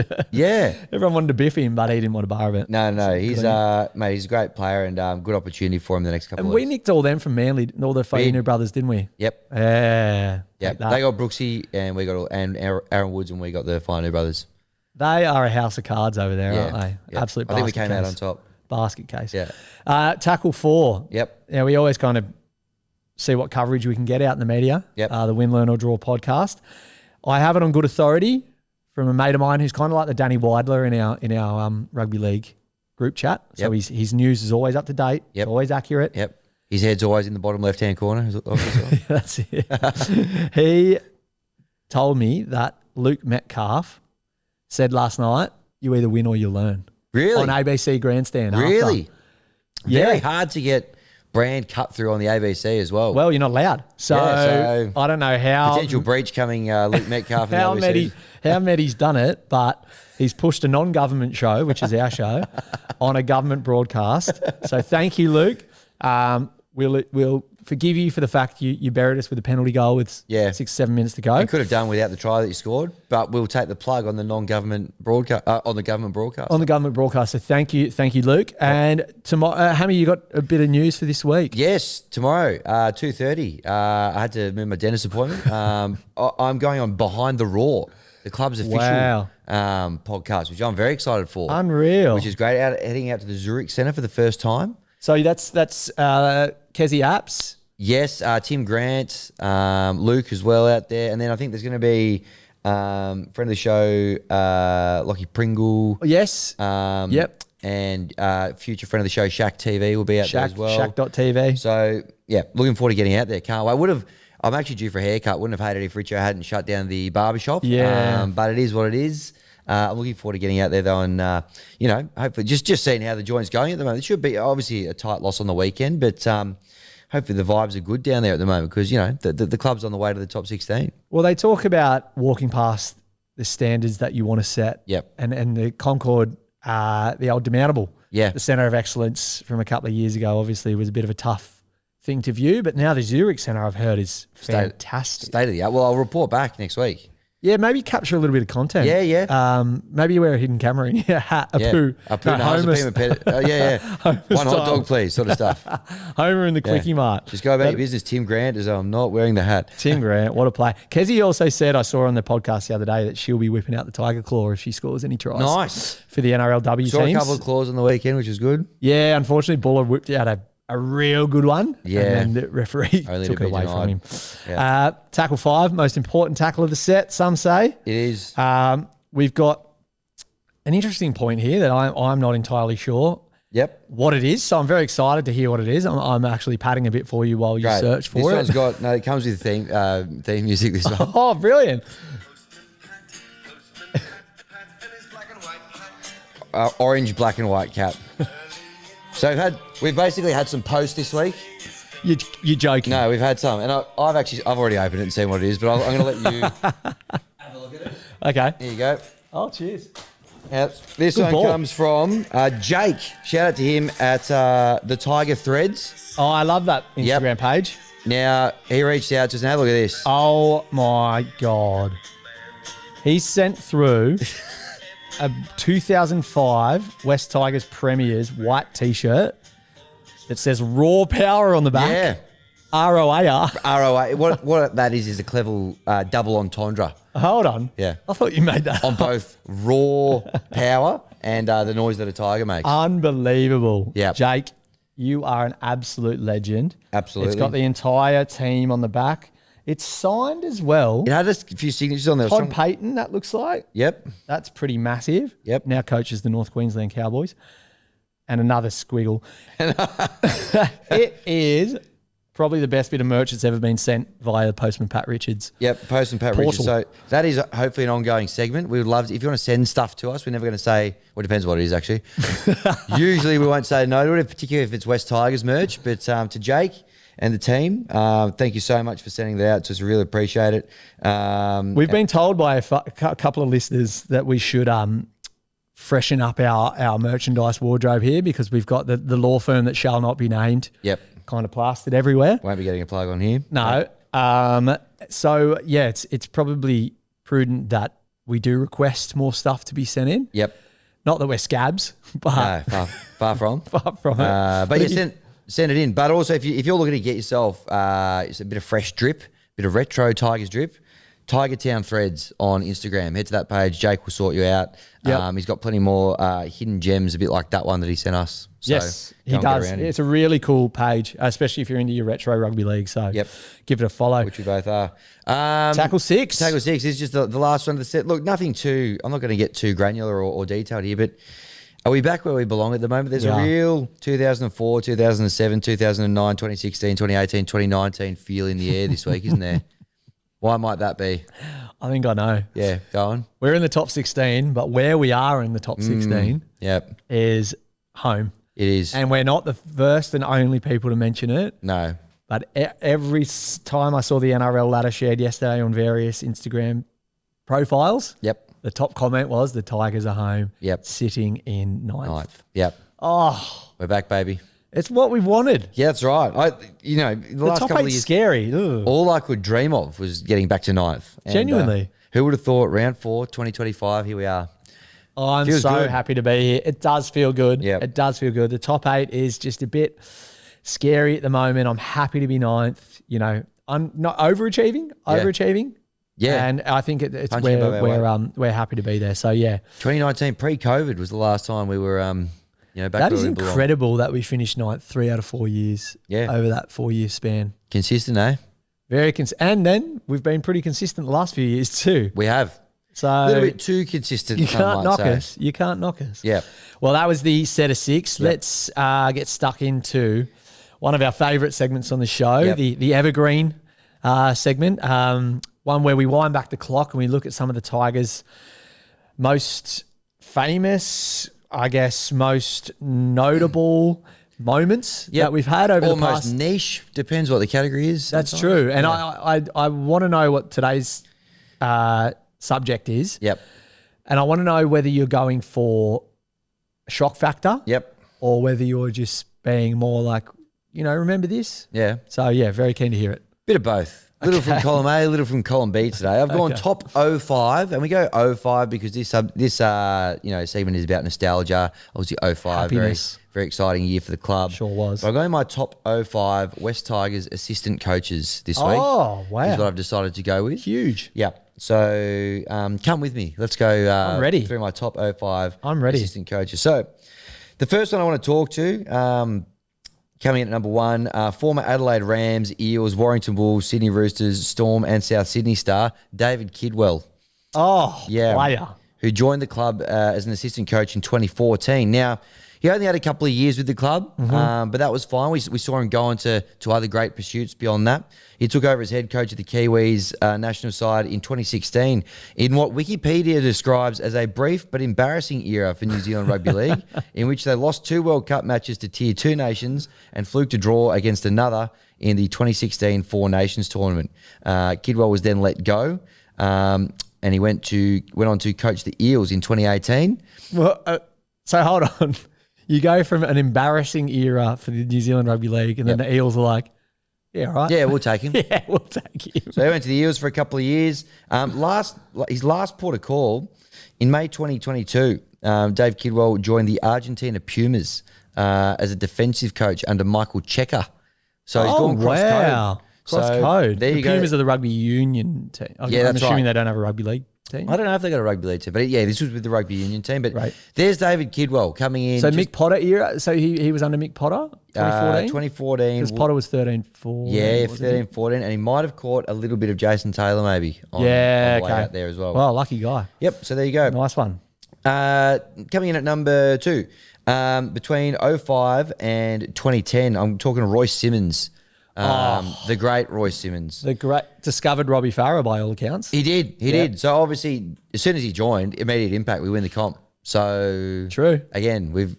Speaker 1: to biff him, but he didn't want a bar of it.
Speaker 2: No, he's mate, he's a great player and good opportunity for him the next couple of
Speaker 1: weeks.
Speaker 2: weeks.
Speaker 1: We nicked all them from Manly, all the Fainu brothers, didn't we?
Speaker 2: Yep.
Speaker 1: Yeah.
Speaker 2: Yep. They got Brooksy and we got Aaron Woods and we got the Fainu brothers.
Speaker 1: They are a house of cards over there, aren't they?
Speaker 2: Yep.
Speaker 1: Absolute.
Speaker 2: I think we came out on top.
Speaker 1: Basket case.
Speaker 2: Yeah.
Speaker 1: Tackle 4.
Speaker 2: Yep.
Speaker 1: Now we always kind of see what coverage we can get out in the media.
Speaker 2: Yep.
Speaker 1: The Win, Learn or Draw podcast. I have it on good authority from a mate of mine who's kind of like the Danny Weidler in our rugby league group chat. So his news is always up to date. It's always accurate.
Speaker 2: Yep. His head's always in the bottom left-hand corner.
Speaker 1: That's it. He told me that Luke Metcalf said last night, you either win or you learn.
Speaker 2: Really?
Speaker 1: On ABC Grandstand.
Speaker 2: Really?
Speaker 1: After.
Speaker 2: Very hard to get brand cut through on the ABC as well.
Speaker 1: Well, you're not allowed. So I don't know how.
Speaker 2: Potential breach coming, Luke Metcalf.
Speaker 1: how Medi's done it, but he's pushed a non-government show, which is our show, on a government broadcast. So thank you, Luke. We'll forgive you for the fact you buried us with a penalty goal with 6-7 minutes to go.
Speaker 2: You could have done without the try that you scored, but we'll take the plug on the non-government broadcast, on the government broadcast.
Speaker 1: On the government broadcast. So thank you, Luke. And tomorrow, Hammy, you got a bit of news for this week?
Speaker 2: Yes, tomorrow, 2:30. I had to move my dentist appointment. I'm going on Behind the Raw, the club's official podcast, which I'm very excited for.
Speaker 1: Unreal.
Speaker 2: Which is great. Heading out to the Zurich Centre for the first time.
Speaker 1: So that's Kezi Apps.
Speaker 2: Yes, Tim Grant, Luke as well out there. And then I think there's going to be friend of the show, Lockie Pringle.
Speaker 1: Yes.
Speaker 2: Yep. And future friend of the show, Shaq TV, will be out there as well.
Speaker 1: Shaq.tv.
Speaker 2: So, yeah, looking forward to getting out there. Can't wait. I'm actually due for a haircut. Wouldn't have hated it if Richo hadn't shut down the barbershop.
Speaker 1: Yeah.
Speaker 2: But it is what it is. I'm looking forward to getting out there though, and hopefully just seeing how the joint's going at the moment. It should be obviously a tight loss on the weekend, but hopefully the vibes are good down there at the moment because the club's on the way to the top 16.
Speaker 1: Well, they talk about walking past the standards that you want to set.
Speaker 2: Yep.
Speaker 1: And the Concord, the old demountable, the centre of excellence from a couple of years ago, obviously was a bit of a tough thing to view, but now the Zurich Centre I've heard is fantastic.
Speaker 2: State of the art. Well, I'll report back next week.
Speaker 1: Yeah, maybe capture a little bit of content.
Speaker 2: Yeah.
Speaker 1: Maybe you wear a hidden camera in your hat, a poo.
Speaker 2: A poo, homeless. One hot dog, please, sort of stuff.
Speaker 1: Homer in the Quickie Mart.
Speaker 2: Just go about your business. Tim Grant is I'm not wearing the hat.
Speaker 1: Tim Grant, what a play. Kezi also said, I saw on the podcast the other day, that she'll be whipping out the Tiger Claw if she scores any tries.
Speaker 2: Nice.
Speaker 1: For the NRLW teams.
Speaker 2: Saw a couple of claws on the weekend, which is good.
Speaker 1: Yeah, unfortunately, Buller whipped out a real good one.
Speaker 2: Yeah.
Speaker 1: And then the referee
Speaker 2: Only
Speaker 1: took it away
Speaker 2: denied.
Speaker 1: from him.
Speaker 2: Yeah.
Speaker 1: Tackle 5, most important tackle of the set, some say.
Speaker 2: It is.
Speaker 1: We've got an interesting point here that I'm not entirely sure what it is. So I'm very excited to hear what it is. I'm actually padding a bit for you while you search for it.
Speaker 2: This one's got, it comes with theme music, this one.
Speaker 1: Oh, brilliant.
Speaker 2: Orange, black and white cap. So we've basically had some posts this week.
Speaker 1: You're joking.
Speaker 2: No, we've had some, and I've already opened it and seen what it is, but I'm going to let you have a look at it.
Speaker 1: Okay.
Speaker 2: Here you go.
Speaker 1: Oh, cheers.
Speaker 2: This one comes from Jake. Shout out to him at the Tiger Threads.
Speaker 1: Oh, I love that Instagram page.
Speaker 2: Now he reached out to us and have a look at this.
Speaker 1: Oh my God. He sent through a 2005 West Tigers Premiers white T-shirt that says Raw Power on the back.
Speaker 2: Yeah.
Speaker 1: ROAR.
Speaker 2: ROA. What that is a clever double entendre.
Speaker 1: Hold on.
Speaker 2: Yeah.
Speaker 1: I thought you made that
Speaker 2: on
Speaker 1: up.
Speaker 2: both raw power and the noise that a tiger makes.
Speaker 1: Unbelievable.
Speaker 2: Yeah.
Speaker 1: Jake, you are an absolute legend.
Speaker 2: Absolutely.
Speaker 1: It's got the entire team on the back. It's signed as well.
Speaker 2: It had a few signatures on there.
Speaker 1: Todd Payton, that looks like.
Speaker 2: Yep.
Speaker 1: That's pretty massive.
Speaker 2: Yep.
Speaker 1: Now coaches the North Queensland Cowboys. And another squiggle. It is probably the best bit of merch that's ever been sent via Postman Pat Richards.
Speaker 2: Yep, Postman Pat Richards. So that is hopefully an ongoing segment. We would love to, if you want to send stuff to us, we're never going to say, well, it depends what it is actually. Usually we won't say no to it, particularly if it's West Tigers merch. But to Jake, and the team. Thank you so much for sending that out to us. Really appreciate it.
Speaker 1: We've been told by a couple of listeners that we should freshen up our merchandise wardrobe here because we've got the law firm that shall not be named.
Speaker 2: Yep.
Speaker 1: Kind of plastered everywhere.
Speaker 2: Won't be getting a plug on here.
Speaker 1: No. So yeah, it's probably prudent that we do request more stuff to be sent in.
Speaker 2: Yep.
Speaker 1: Not that we're scabs, but
Speaker 2: No, far from.
Speaker 1: far from it.
Speaker 2: But yeah, send it in. But also, if you're looking to get yourself it's a bit of fresh drip, bit of retro Tigers drip, Tigertown Threads on Instagram. Head to that page. Jake will sort you out.
Speaker 1: Yep.
Speaker 2: He's got plenty more hidden gems, a bit like that one that he sent us. So
Speaker 1: yes, he does. It's a really cool page, especially if you're into your retro rugby league. So give it a follow.
Speaker 2: Which we both are.
Speaker 1: Tackle 6.
Speaker 2: Tackle 6 is just the last one of the set. Look, nothing too, I'm not going to get too granular or detailed here, but are we back where we belong at the moment? There's a real 2004, 2007, 2009, 2016, 2018, 2019 feel in the air this week, isn't there? Why might that be?
Speaker 1: I think I know.
Speaker 2: Yeah, go on.
Speaker 1: We're in the top 16, but where we are in the top 16 is home.
Speaker 2: It is.
Speaker 1: And we're not the first and only people to mention it.
Speaker 2: No.
Speaker 1: But every time I saw the NRL ladder shared yesterday on various Instagram profiles, the top comment was the Tigers are home, sitting in ninth.
Speaker 2: Yep.
Speaker 1: Oh.
Speaker 2: We're back, baby.
Speaker 1: It's what we wanted.
Speaker 2: Yeah, that's right. The last
Speaker 1: top
Speaker 2: couple of
Speaker 1: 8's
Speaker 2: years,
Speaker 1: scary. Ugh.
Speaker 2: all I could dream of was getting back to ninth. And,
Speaker 1: Genuinely.
Speaker 2: who would have thought round 4, 2025, here we are.
Speaker 1: Oh, I'm
Speaker 2: Feels
Speaker 1: so
Speaker 2: good.
Speaker 1: happy to be here. It does feel good.
Speaker 2: Yep.
Speaker 1: It does feel good. The top 8 is just a bit scary at the moment. I'm happy to be ninth. I'm not overachieving.
Speaker 2: Yeah.
Speaker 1: And I think it's
Speaker 2: Punching above our weight.
Speaker 1: we're happy to be there. So yeah.
Speaker 2: 2019, pre-COVID, was the last time we were back
Speaker 1: That
Speaker 2: where
Speaker 1: is
Speaker 2: we belong.
Speaker 1: incredible that we finished ninth 3 out of 4 years.
Speaker 2: Yeah.
Speaker 1: Over that 4-year span.
Speaker 2: Consistent, eh?
Speaker 1: Very and then we've been pretty consistent the last few years too.
Speaker 2: We have.
Speaker 1: So
Speaker 2: A little bit too consistent.
Speaker 1: You
Speaker 2: some
Speaker 1: can't
Speaker 2: might
Speaker 1: knock
Speaker 2: say.
Speaker 1: us. You can't knock us.
Speaker 2: Yeah.
Speaker 1: Well, that was the set of 6.
Speaker 2: Yep.
Speaker 1: Let's get stuck into one of our favourite segments on the show, the Evergreen segment, one where we wind back the clock and we look at some of the Tigers' most famous, I guess, most notable moments that we've had over the past.
Speaker 2: Almost niche. Depends what the category is.
Speaker 1: That's
Speaker 2: sometimes.
Speaker 1: true. And I want to know what today's subject is.
Speaker 2: Yep.
Speaker 1: And I want to know whether you're going for a shock factor.
Speaker 2: Yep.
Speaker 1: Or whether you're just being more like, remember this?
Speaker 2: Yeah.
Speaker 1: So, yeah, very keen to hear it.
Speaker 2: Bit of both. A little from column A, a little from column B today. I've gone top 05, and we go 05 because this segment is about nostalgia. Obviously 05,
Speaker 1: Happiness.
Speaker 2: very exciting year for the club.
Speaker 1: Sure was.
Speaker 2: So I'm going my top 05 West Tigers assistant coaches this week.
Speaker 1: Oh, wow.
Speaker 2: Is what I've decided to go with.
Speaker 1: Huge.
Speaker 2: Yeah. So come with me. Let's go
Speaker 1: I'm ready.
Speaker 2: through my top 05
Speaker 1: I'm ready.
Speaker 2: assistant coaches. So the first one I want to talk to, coming in at number 1, former Adelaide Rams, Eels, Warrington Wolves, Sydney Roosters, Storm and South Sydney star, David Kidwell.
Speaker 1: Oh, player.
Speaker 2: Who joined the club as an assistant coach in 2014. Now, he only had a couple of years with the club, but that was fine. We saw him go on to other great pursuits beyond that. He took over as head coach of the Kiwis national side in 2016 in what Wikipedia describes as a brief but embarrassing era for New Zealand Rugby League, in which they lost 2 World Cup matches to Tier 2 nations and fluked a draw against another in the 2016 Four Nations tournament. Kidwell was then let go, and he went on to coach the Eels in 2018.
Speaker 1: Well, so hold on. You go from an embarrassing era for the New Zealand Rugby League, and then the Eels are like, yeah, right.
Speaker 2: Yeah, we'll take him.
Speaker 1: Yeah, we'll take him.
Speaker 2: So he went to the Eels for a couple of years. His last port of call in May 2022, Dave Kidwell joined the Argentina Pumas as a defensive coach under Michael Checker. So he's gone cross code.
Speaker 1: Wow. Cross code.
Speaker 2: There you go.
Speaker 1: Pumas are the rugby union team. I'm
Speaker 2: that's
Speaker 1: assuming
Speaker 2: right.
Speaker 1: they don't have a rugby league team.
Speaker 2: I don't know if they got a rugby league team, but this was with the rugby union team. But
Speaker 1: Right.
Speaker 2: there's David Kidwell coming in.
Speaker 1: So Mick Potter era. So he was under Mick Potter, 2014?
Speaker 2: 2014.
Speaker 1: Because Potter was 13-4.
Speaker 2: Yeah,
Speaker 1: wasn't
Speaker 2: 13, 14. And he might have caught a little bit of Jason Taylor maybe on the way out there as well.
Speaker 1: Well, lucky guy.
Speaker 2: Yep, so there you go.
Speaker 1: Nice one.
Speaker 2: Coming in at number 2, between 05 and 2010, I'm talking Royce Simmons, the great Royce Simmons.
Speaker 1: The great discovered Robbie Farah by all accounts.
Speaker 2: He did. So obviously, as soon as he joined, immediate impact, we win the comp. So
Speaker 1: True.
Speaker 2: Again, we've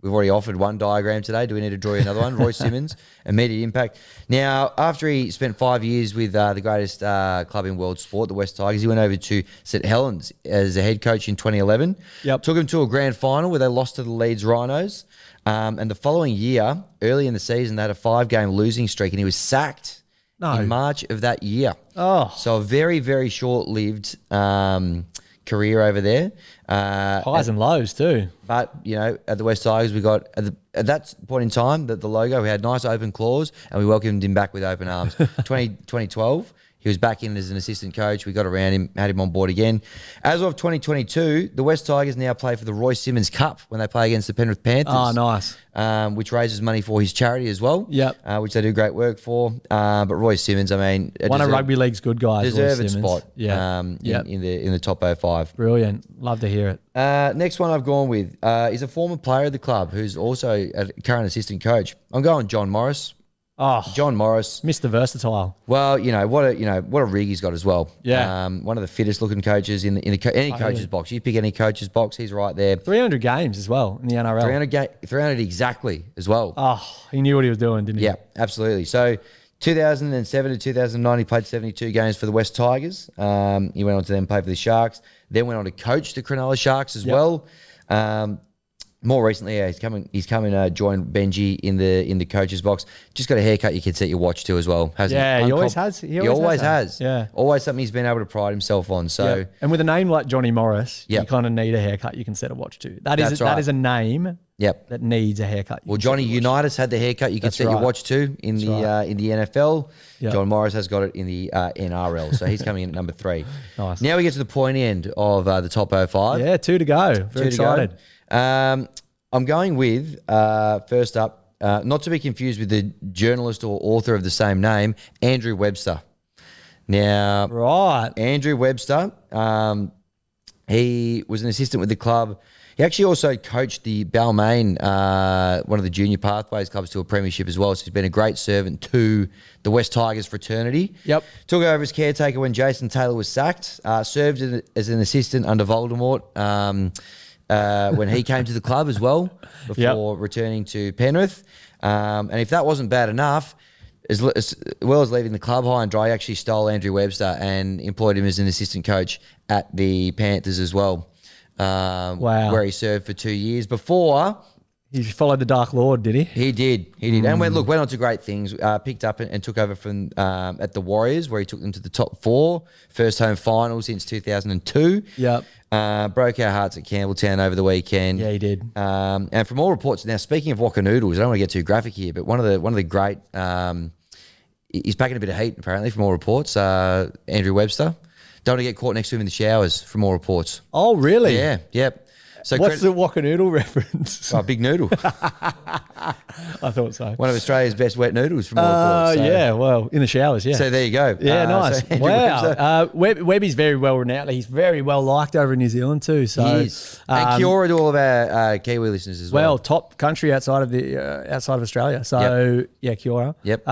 Speaker 2: We've already offered one diagram today. Do we need to draw you another one? Roy Simmons, immediate impact. Now, after he spent 5 years with the greatest club in world sport, the West Tigers, he went over to St Helens as a head coach in 2011.
Speaker 1: Yep.
Speaker 2: Took them to a grand final where they lost to the Leeds Rhinos. And the following year, early in the season, they had a 5-game losing streak, and he was sacked in March of that year.
Speaker 1: Oh.
Speaker 2: So a very, very short-lived career over there.
Speaker 1: Highs and lows too.
Speaker 2: But, you know, at the West Tigers, we got, at that point in time, the logo, we had nice open claws, and we welcomed him back with open arms. 2012, he was back in as an assistant coach. We got around him, had him on board again. As of 2022, the West Tigers now play for the Roy Simmons Cup when they play against the Penrith Panthers.
Speaker 1: Oh, nice.
Speaker 2: Which raises money for his charity as well.
Speaker 1: Yep.
Speaker 2: Which they do great work for. But Roy Simmons, I mean,
Speaker 1: one of rugby league's good guys.
Speaker 2: Deserved spot.
Speaker 1: Yeah.
Speaker 2: In the top 05.
Speaker 1: Brilliant. Love to hear it.
Speaker 2: Next one I've gone with is a former player of the club who's also a current assistant coach. I'm going John Morris.
Speaker 1: Oh,
Speaker 2: John Morris,
Speaker 1: Mr. Versatile.
Speaker 2: Well, what a rig he's got as well.
Speaker 1: Yeah.
Speaker 2: One of the fittest looking coaches in any coach's box. You pick any coach's box, he's right there.
Speaker 1: 300 games as well in the NRL.
Speaker 2: 300 exactly as well.
Speaker 1: Oh, he knew what he was doing, didn't he?
Speaker 2: Yeah, absolutely. So 2007 to 2009, he played 72 games for the West Tigers. He went on to then play for the Sharks. Then went on to coach the Cronulla Sharks as well. More recently, he's coming join Benji in the coach's box. Just got a haircut you can set your watch to as well.
Speaker 1: Yeah, he always has.
Speaker 2: He always has.
Speaker 1: Yeah.
Speaker 2: Always something he's been able to pride himself on. So,
Speaker 1: and with a name like Johnny Morris, you kind of need a haircut you can set a watch to. That is a name that needs a haircut.
Speaker 2: Well, Johnny Unitas had the haircut you can set your watch to in the NFL. Yep. John Morris has got it in the NRL. So he's coming in at number 3.
Speaker 1: Nice.
Speaker 2: Now we get to the pointy end of the top 05.
Speaker 1: Yeah, 2 to go. Very excited.
Speaker 2: I'm going with, first up, not to be confused with the journalist or author of the same name, Andrew Webster. Now, Andrew Webster, he was an assistant with the club. He actually also coached the Balmain, one of the junior pathways clubs, to a premiership as well. So he's been a great servant to the West Tigers fraternity.
Speaker 1: Yep.
Speaker 2: Took over as caretaker when Jason Taylor was sacked. Served as an assistant under Voldemort when he came to the club as well before returning to Penrith. And if that wasn't bad enough, as well as leaving the club high and dry, he actually stole Andrew Webster and employed him as an assistant coach at the Panthers as well. Where he served for 2 years before.
Speaker 1: He followed the Dark Lord, did he?
Speaker 2: He did. And went on to great things. Picked up and took over from at the Warriors, where he took them to the top 4. First home final since 2002.
Speaker 1: Yep.
Speaker 2: Broke our hearts at Campbelltown over the weekend.
Speaker 1: Yeah, he did.
Speaker 2: And from all reports, now speaking of Wacanoodles, I don't want to get too graphic here, but one of the great, he's packing a bit of heat apparently from all reports. Andrew Webster. Don't want to get caught next to him in the showers from all reports.
Speaker 1: Oh, really?
Speaker 2: Yeah, yep. So
Speaker 1: what's the Wacanoodle reference?
Speaker 2: Oh, big noodle.
Speaker 1: I thought so.
Speaker 2: One of Australia's best wet noodles from all reports. So.
Speaker 1: Yeah, well, in the showers, yeah.
Speaker 2: So there you go.
Speaker 1: Yeah, nice. So wow. Webby's very well renowned. He's very well liked over in New Zealand too. So
Speaker 2: he is. And kia ora to all of our Kiwi listeners as well.
Speaker 1: Well, top country outside of Australia. So yeah, kia ora.
Speaker 2: Yep.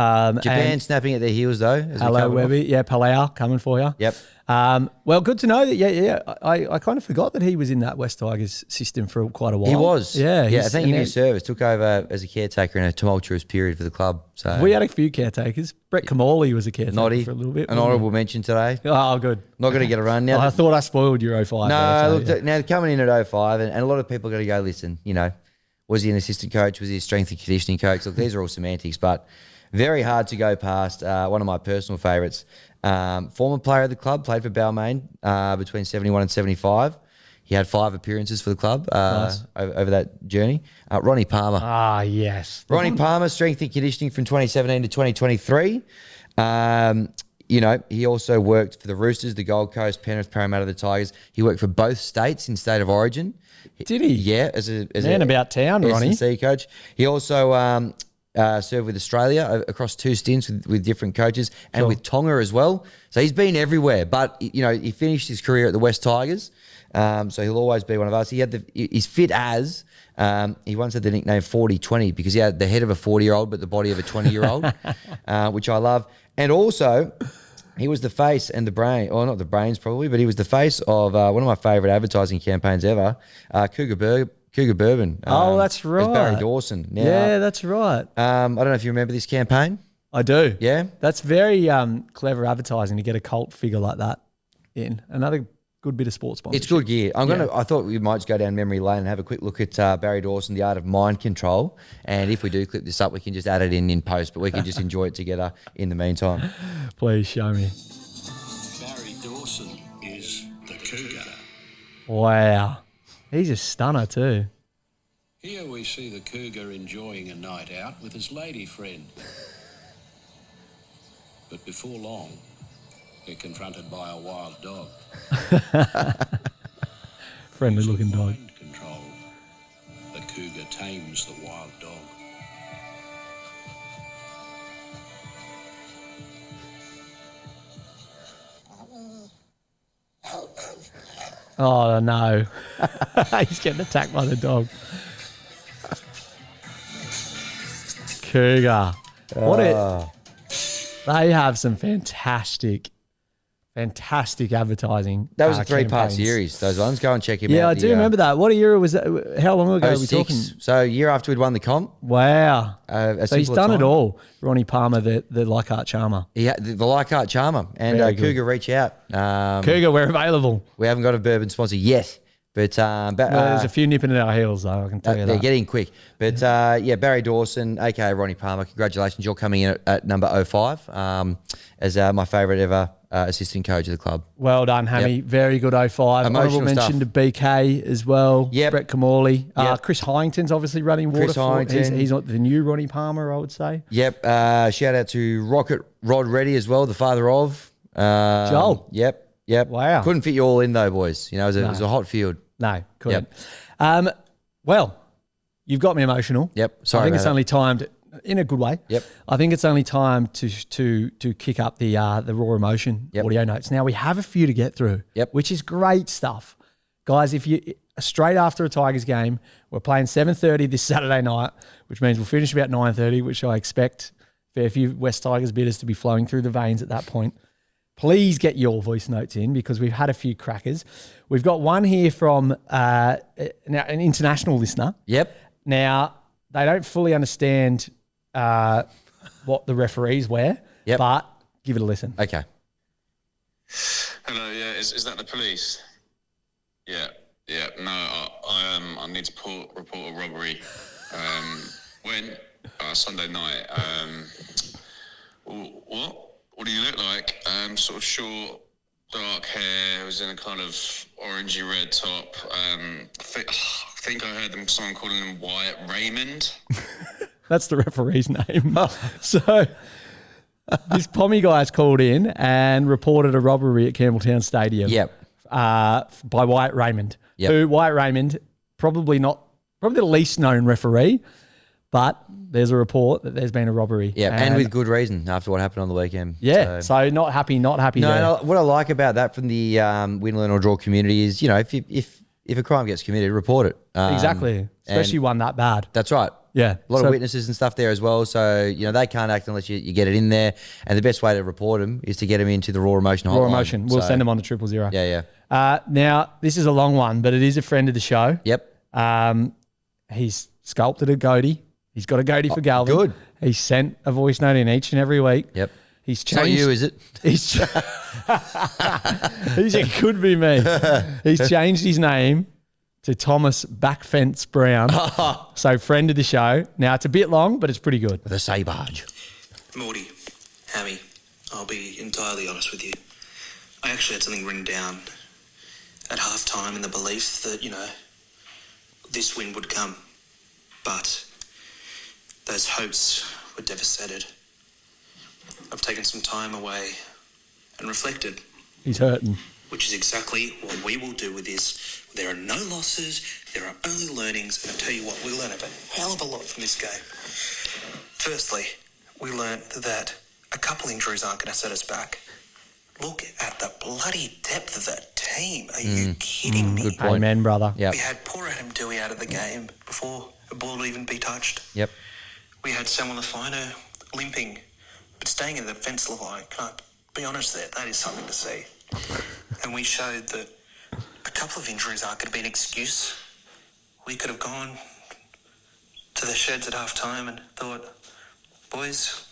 Speaker 2: Japan snapping at their heels though.
Speaker 1: Hello, Webby. Yeah, Palau coming for you.
Speaker 2: Yep.
Speaker 1: Well, good to know that. I kind of forgot that he was in that West Tigers system for quite a while.
Speaker 2: He was.
Speaker 1: Yeah.
Speaker 2: Thank you for his service. Took over as a caretaker in a tumultuous period for the club. So
Speaker 1: we had a few caretakers. Brett Kamali was a caretaker for a little bit.
Speaker 2: An honourable mention today.
Speaker 1: Oh, good.
Speaker 2: Not going to get a run now.
Speaker 1: I thought I spoiled your 05.
Speaker 2: No, look, now coming in at 05, and a lot of people are going to go, listen, was he an assistant coach? Was he a strength and conditioning coach? Look, these are all semantics, but very hard to go past. One of my personal favourites. Former player of the club, played for Balmain between 71 and 75. He had 5 appearances for the club over that journey. Ronnie Palmer.
Speaker 1: Ah, yes.
Speaker 2: Ronnie Palmer, strength and conditioning from 2017 to 2023. He also worked for the Roosters, the Gold Coast, Penrith, Parramatta, the Tigers. He worked for both states in state of origin.
Speaker 1: Did he?
Speaker 2: Yeah, as a
Speaker 1: man about town, Ronnie.
Speaker 2: S&C coach. He also served with Australia across 2 stints with different coaches and with Tonga as well. So he's been everywhere. But he finished his career at the West Tigers, so he'll always be one of us. He's fit as. He once had the nickname 40-20 because he had the head of a 40-year-old but the body of a 20-year-old, which I love. And also, he was the face and the brain, or not the brains probably, but he was the face of one of my favourite advertising campaigns ever, Cougar Cougar Bourbon.
Speaker 1: That's right.
Speaker 2: It's Barry Dawson. Now,
Speaker 1: Yeah, that's right.
Speaker 2: I don't know if you remember this campaign.
Speaker 1: I do.
Speaker 2: Yeah?
Speaker 1: That's very clever advertising to get a cult figure like that in. Another good bit of sports sponsorship.
Speaker 2: It's good gear. I thought we might just go down memory lane and have a quick look at Barry Dawson, The Art of Mind Control. And if we do clip this up, we can just add it in post, but we can just enjoy it together in the meantime.
Speaker 1: Please show me.
Speaker 3: Barry Dawson is the Cougar.
Speaker 1: Wow. He's a stunner too.
Speaker 3: Here we see the Cougar enjoying a night out with his lady friend. But before long, they're confronted by a wild dog.
Speaker 1: Friendly looking dog.
Speaker 3: Mind control. The Cougar tames the wild dog.
Speaker 1: Oh, no. He's getting attacked by the dog. Cougar. They have some fantastic advertising.
Speaker 2: That was a 3-part
Speaker 1: campaigns.
Speaker 2: series, those ones. Go and check him out.
Speaker 1: Yeah, I do remember that. What year was that? How long ago were we
Speaker 2: 06.
Speaker 1: talking?
Speaker 2: So a year after we'd won the comp.
Speaker 1: Wow. So he's done it
Speaker 2: time.
Speaker 1: all. Ronnie Palmer, the Leichhardt Charmer.
Speaker 2: Yeah, the Leichhardt Charmer. And
Speaker 1: Very good.
Speaker 2: Cougar, reach out.
Speaker 1: Cougar, we're available.
Speaker 2: We haven't got a bourbon sponsor yet. But
Speaker 1: There's a few nipping at our heels, though, I can tell you that.
Speaker 2: they're getting quick. But Barry Dawson, aka Ronnie Palmer, congratulations. You're coming in at number 05 as my favourite ever assistant coach of the club.
Speaker 1: Well done, Hammy.
Speaker 2: Yep.
Speaker 1: Very good 05.
Speaker 2: Emotional
Speaker 1: Honourable mention
Speaker 2: stuff.
Speaker 1: to BK as well.
Speaker 2: Yep.
Speaker 1: Brett Camorley.
Speaker 2: Yep.
Speaker 1: Chris Hyington's obviously running
Speaker 2: Chris
Speaker 1: Waterford.
Speaker 2: Hyington.
Speaker 1: He's not the new Ronnie Palmer, I would say.
Speaker 2: Yep. Shout out to Rocket Rod Reddy as well, the father of
Speaker 1: Joel.
Speaker 2: Yep.
Speaker 1: Wow.
Speaker 2: Couldn't fit you all in though, boys. You know, it was a hot field.
Speaker 1: No, couldn't. Well, you've got me emotional.
Speaker 2: Yep. Sorry
Speaker 1: I think
Speaker 2: about
Speaker 1: it's
Speaker 2: that.
Speaker 1: only timed in a good way.
Speaker 2: Yep.
Speaker 1: I think it's only time to kick up the raw emotion audio notes. Now we have a few to get through.
Speaker 2: Yep.
Speaker 1: Which is great stuff, guys. If you straight after a Tigers game, we're playing 7:30 this Saturday night, which means we'll finish about 9:30, which I expect a fair few West Tigers bitters to be flowing through the veins at that point. Please get your voice notes in because we've had a few crackers. We've got one here from now an international listener.
Speaker 2: Yep.
Speaker 1: Now, they don't fully understand what the referees wear,
Speaker 2: Yep.
Speaker 1: but give it a listen.
Speaker 2: Okay.
Speaker 4: Hello, yeah, is that the police? Yeah, no, I need to report a robbery. When? Sunday night. What? What do you look like? Sort of short, dark hair, was in a kind of orangey red top. I think I heard someone calling him Wyatt Raymond.
Speaker 1: That's the referee's name. So this Pommy guy's called in and reported a robbery at Campbelltown Stadium.
Speaker 2: Yep.
Speaker 1: By Wyatt Raymond.
Speaker 2: Yep.
Speaker 1: Who Wyatt Raymond, probably the least known referee, but there's a report that there's been a robbery.
Speaker 2: Yeah, and with good reason after what happened on the weekend.
Speaker 1: Yeah, so not happy there.
Speaker 2: No, what I like about that from the win, learn or draw community is, you know, if a crime gets committed, report it.
Speaker 1: Exactly, especially one that bad.
Speaker 2: That's right.
Speaker 1: Yeah.
Speaker 2: A lot of witnesses and stuff there as well. So, you know, they can't act unless you get it in there. And the best way to report them is to get them into the Raw Emotion hotline.
Speaker 1: Raw Emotion. We'll send them on to 000.
Speaker 2: Yeah.
Speaker 1: Now, this is a long one, but it is a friend of the show.
Speaker 2: Yep.
Speaker 1: He's sculpted a goatee. He's got a goatee for Galvin.
Speaker 2: Good.
Speaker 1: He's sent a voice note in each and every week.
Speaker 2: Yep.
Speaker 1: He's
Speaker 2: It's not
Speaker 1: changed.
Speaker 2: you, is it?
Speaker 1: It could be me. He's changed his name to Thomas Backfence Brown. So friend of the show. Now it's a bit long, but it's pretty good.
Speaker 2: The Sabarge.
Speaker 5: Morty, Hammy, I'll be entirely honest with you. I actually had something written down at halftime in the belief that, you know, this win would come. But those hopes were devastated. I've taken some time away and reflected,
Speaker 1: He's hurting.
Speaker 5: which is exactly what we will do with this. There are no losses, there are only learnings, and I'll tell you what, we learn a hell of a lot from this game. Firstly, we learned that a couple injuries aren't going to set us back. Look at the bloody depth of that team. Are you kidding me?
Speaker 2: Good point.
Speaker 1: Amen, brother.
Speaker 2: Yep.
Speaker 5: We had poor Adam Dewey out of the game before a ball would even be touched.
Speaker 2: Yep.
Speaker 5: We had Samuel Lafino limping, but staying in the defensive line. Can I be honest there? That is something to see. And we showed that a couple of injuries aren't going to be an excuse. we could have gone to the sheds at half time and thought, boys,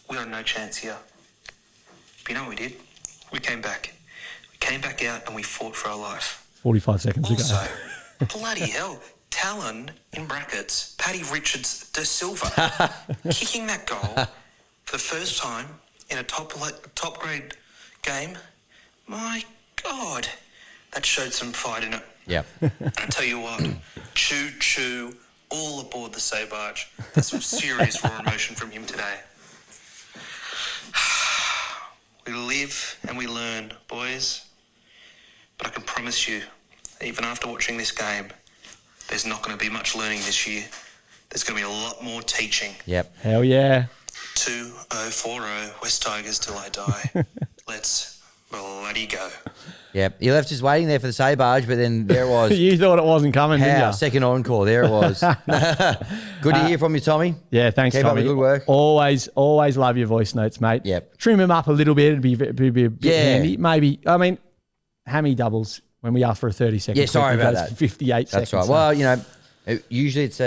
Speaker 5: we got no chance here. But you know what we did? We came back. We came back out and we fought for our life.
Speaker 1: 45 seconds
Speaker 5: Also,
Speaker 1: ago.
Speaker 5: bloody hell, Talon, in brackets, Paddy Richards de Silva, kicking that goal for the first time in a top grade game. My God, that showed some fight in it.
Speaker 2: Yeah.
Speaker 5: And I tell you what, choo-choo, all aboard the Say Barge. There's some serious raw emotion from him today. We live and we learn, boys. But I can promise you, even after watching this game, there's not going to be much learning this year. There's going to be a lot more teaching.
Speaker 2: Yep.
Speaker 1: Hell yeah.
Speaker 5: 2040 West Tigers till I die. Let's bloody go.
Speaker 2: Yep. You left us waiting there for the Say Barge, but then there it was.
Speaker 1: You thought it wasn't coming, didn't
Speaker 2: How?
Speaker 1: you?
Speaker 2: Second encore. There it was. Good to hear from you, Tommy.
Speaker 1: Yeah, thanks,
Speaker 2: Keep up
Speaker 1: Tommy.
Speaker 2: the good work.
Speaker 1: Always love your voice notes, mate.
Speaker 2: Yep.
Speaker 1: Trim them up a little bit. It'd be a bit
Speaker 2: Yeah.
Speaker 1: handy. Maybe, I mean, Hammy doubles when we ask for a 30-second.
Speaker 2: Yeah, sorry
Speaker 1: clip, it
Speaker 2: about
Speaker 1: goes
Speaker 2: that.
Speaker 1: 58
Speaker 2: That's
Speaker 1: seconds.
Speaker 2: right.
Speaker 1: so-
Speaker 2: Well, you know, usually it's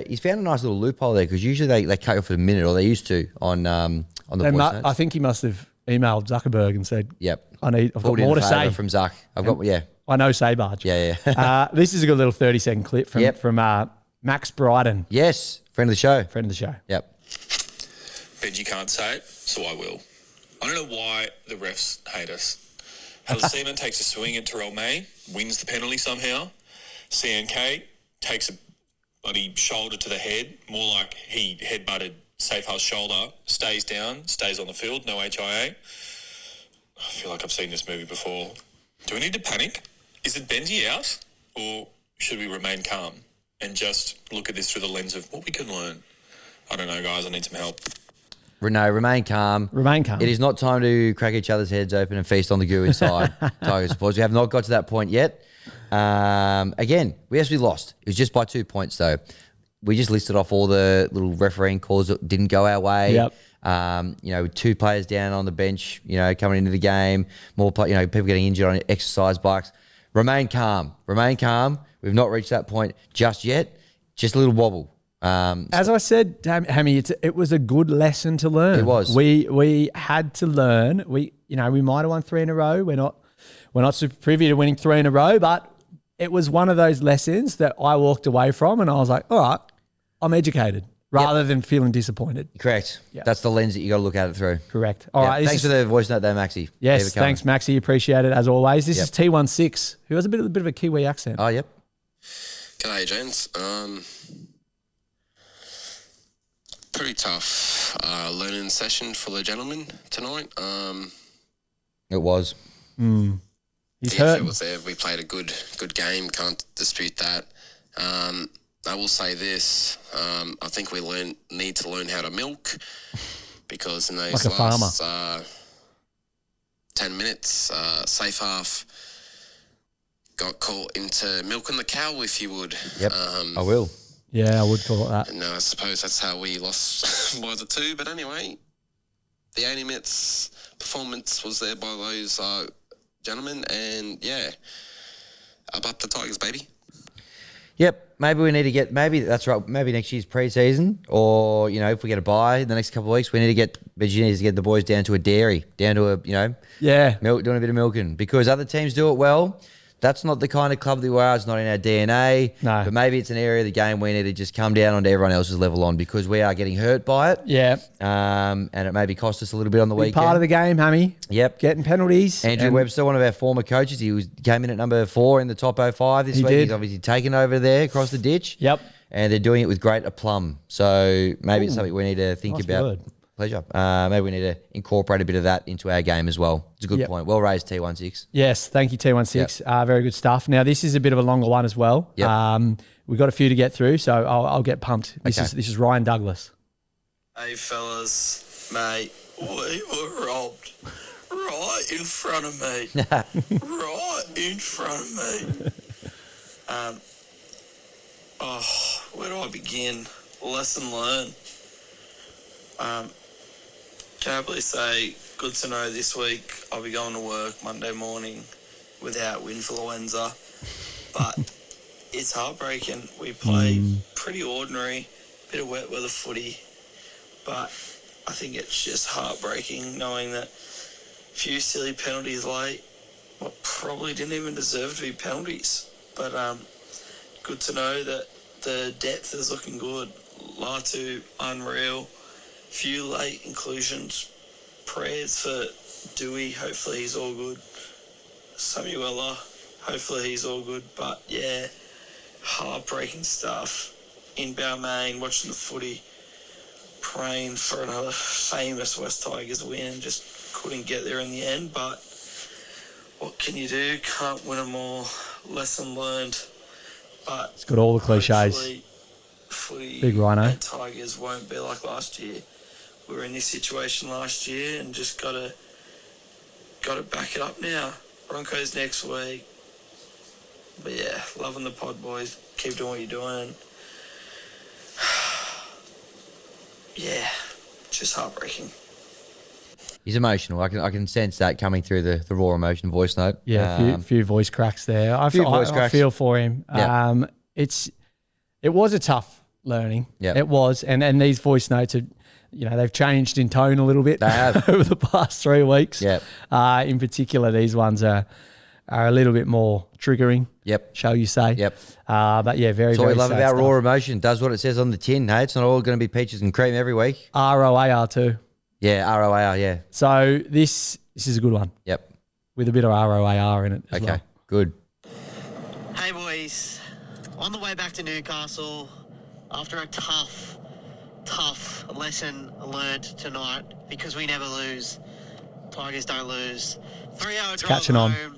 Speaker 2: he's found a nice little loophole there because usually they cut you off for a minute, or they used to on the voice notes.
Speaker 1: I think he must have emailed Zuckerberg and said,
Speaker 2: Yep.
Speaker 1: I've got
Speaker 2: Pulled in
Speaker 1: more
Speaker 2: a
Speaker 1: to
Speaker 2: favour
Speaker 1: say.
Speaker 2: from Zuck. I've got
Speaker 1: I know Say Barge.
Speaker 2: yeah.
Speaker 1: This is a good little 30-second clip from
Speaker 2: Yep.
Speaker 1: Max Bryden,
Speaker 2: Yes, friend of the show.
Speaker 1: friend of the show.
Speaker 2: Yep.
Speaker 6: Benji can't say it, so I will. I don't know why the refs hate us. Seaman takes a swing at Terrell May, wins the penalty somehow. CNK takes a bloody shoulder to the head, more like he headbutted Safehouse shoulder, stays down, stays on the field, no HIA. I feel like I've seen this movie before. Do we need to panic? Is it Benji out? Or should we remain calm and just look at this through the lens of what we can learn? I don't know, guys. I need some help.
Speaker 2: No, remain calm.
Speaker 1: Remain calm.
Speaker 2: It is not time to crack each other's heads open and feast on the goo inside Tiger supporters. We have not got to that point yet. Again, we actually lost. It was just by 2 points, though. We just listed off all the little refereeing calls that didn't go our way.
Speaker 1: Yep.
Speaker 2: With 2 players down on the bench, coming into the game, people getting injured on exercise bikes. Remain calm. Remain calm. We've not reached that point just yet. Just a little wobble.
Speaker 1: As I said, Hammy, it was a good lesson to learn.
Speaker 2: It was.
Speaker 1: We had to learn. We might have won 3 in a row. We're not super privy to winning 3 in a row, but it was one of those lessons that I walked away from, and I was like, all right, I'm educated, rather than feeling disappointed.
Speaker 2: Correct.
Speaker 1: Yep.
Speaker 2: That's the lens that you got to look at it through.
Speaker 1: Correct. All
Speaker 2: Yep.
Speaker 1: right.
Speaker 2: Thanks for the voice note there, Maxie.
Speaker 1: Yes,
Speaker 2: Keep it coming.
Speaker 1: thanks, Maxie. Appreciate it as always. This
Speaker 2: Yep.
Speaker 1: is T16, who has a bit of a Kiwi accent.
Speaker 2: Oh, yep.
Speaker 4: G'day, gents. Pretty tough learning session for the gentlemen tonight.
Speaker 2: It was.
Speaker 1: He's
Speaker 4: The
Speaker 1: hurt.
Speaker 4: effort was there. We played a good game. Can't dispute that. I will say this. I think we need to learn how to milk, because in those
Speaker 1: Like a
Speaker 4: last 10 minutes, safe half got caught into milking the cow, if you would.
Speaker 2: Yep. I will.
Speaker 1: Yeah, I would call it that.
Speaker 4: And I suppose that's how we lost by the 2. But anyway, the 80 minutes performance was there by those gentlemen. And, yeah, up the Tigers, baby.
Speaker 2: Yep. Maybe we need to get, that's right, maybe next year's pre-season, or, if we get a bye in the next couple of weeks, we need to get the boys down to a dairy, down to a,
Speaker 1: Yeah.
Speaker 2: doing a bit of milking, because other teams do it well. That's not the kind of club that we are. It's not in our DNA.
Speaker 1: No.
Speaker 2: But maybe it's an area of the game we need to just come down onto everyone else's level on, because we are getting hurt by it.
Speaker 1: Yeah.
Speaker 2: And it maybe cost us a little bit on the
Speaker 1: Big
Speaker 2: weekend.
Speaker 1: part of the game, Hammy.
Speaker 2: Yep.
Speaker 1: Getting penalties.
Speaker 2: Andrew
Speaker 1: And
Speaker 2: Webster, one of our former coaches, came in at number 4 in the top 05 this
Speaker 1: He
Speaker 2: week.
Speaker 1: did.
Speaker 2: He's obviously taken over there across the ditch.
Speaker 1: Yep.
Speaker 2: And they're doing it with great aplomb. So maybe it's something we need to think
Speaker 1: Nice
Speaker 2: about.
Speaker 1: word.
Speaker 2: Pleasure. Maybe we need to incorporate a bit of that into our game as well. It's a good
Speaker 1: Yep.
Speaker 2: point. Well raised, T16.
Speaker 1: Yes, thank you, T16. Very good stuff. Now, this is a bit of a longer one as well.
Speaker 2: Yep.
Speaker 1: We've got a few to get through, so I'll get pumped. This is Ryan Douglas.
Speaker 5: Hey, fellas, mate, we were robbed right in front of me. Right in front of me. Where do I begin? Lesson learned. Can I please say, good to know this week I'll be going to work Monday morning without influenza. But it's heartbreaking. We play pretty ordinary, bit of wet weather footy, but I think it's just heartbreaking knowing that a few silly penalties late, what probably didn't even deserve to be penalties. But good to know that the depth is looking good. Latu, unreal. Few late inclusions. Prayers for Dewey, hopefully he's all good. Samuela, hopefully he's all good. But yeah, heartbreaking stuff. In Balmain, watching the footy, praying for another famous West Tigers win. Just couldn't get there in the end, but what can you do? Can't win them all. Lesson learned. But
Speaker 1: It's got all the cliches.
Speaker 5: hopefully footy
Speaker 1: Big rhino.
Speaker 5: and Tigers won't be like last year. We were in this situation last year and just gotta back it up now. Broncos next week. But yeah, loving the pod, boys. Keep doing what you're doing. Yeah, just heartbreaking.
Speaker 2: He's emotional. I can sense that coming through the raw emotion voice note.
Speaker 1: Yeah, a few voice cracks there. I feel for him.
Speaker 2: Yeah.
Speaker 1: It was a tough learning.
Speaker 2: Yeah.
Speaker 1: It was. And these voice notes are, they've changed in tone a little bit
Speaker 2: They have.
Speaker 1: over the past 3 weeks.
Speaker 2: Yep.
Speaker 1: In particular, these ones are a little bit more triggering.
Speaker 2: Yep.
Speaker 1: Shall you say?
Speaker 2: Yep.
Speaker 1: But yeah, very,
Speaker 2: That's what
Speaker 1: very
Speaker 2: we love
Speaker 1: sad
Speaker 2: about
Speaker 1: stuff.
Speaker 2: raw emotion. Does what it says on the tin. Hey, it's not all going to be peaches and cream every week.
Speaker 1: ROAR too.
Speaker 2: Yeah, ROAR, yeah.
Speaker 1: So this is a good one
Speaker 2: Yep.
Speaker 1: with a bit of ROAR in it as
Speaker 2: Okay,
Speaker 1: well.
Speaker 2: good.
Speaker 7: Hey boys, on the way back to Newcastle after a tough lesson learned tonight because we never lose. Tigers don't lose. 3-hour drive
Speaker 1: catching on.
Speaker 7: home,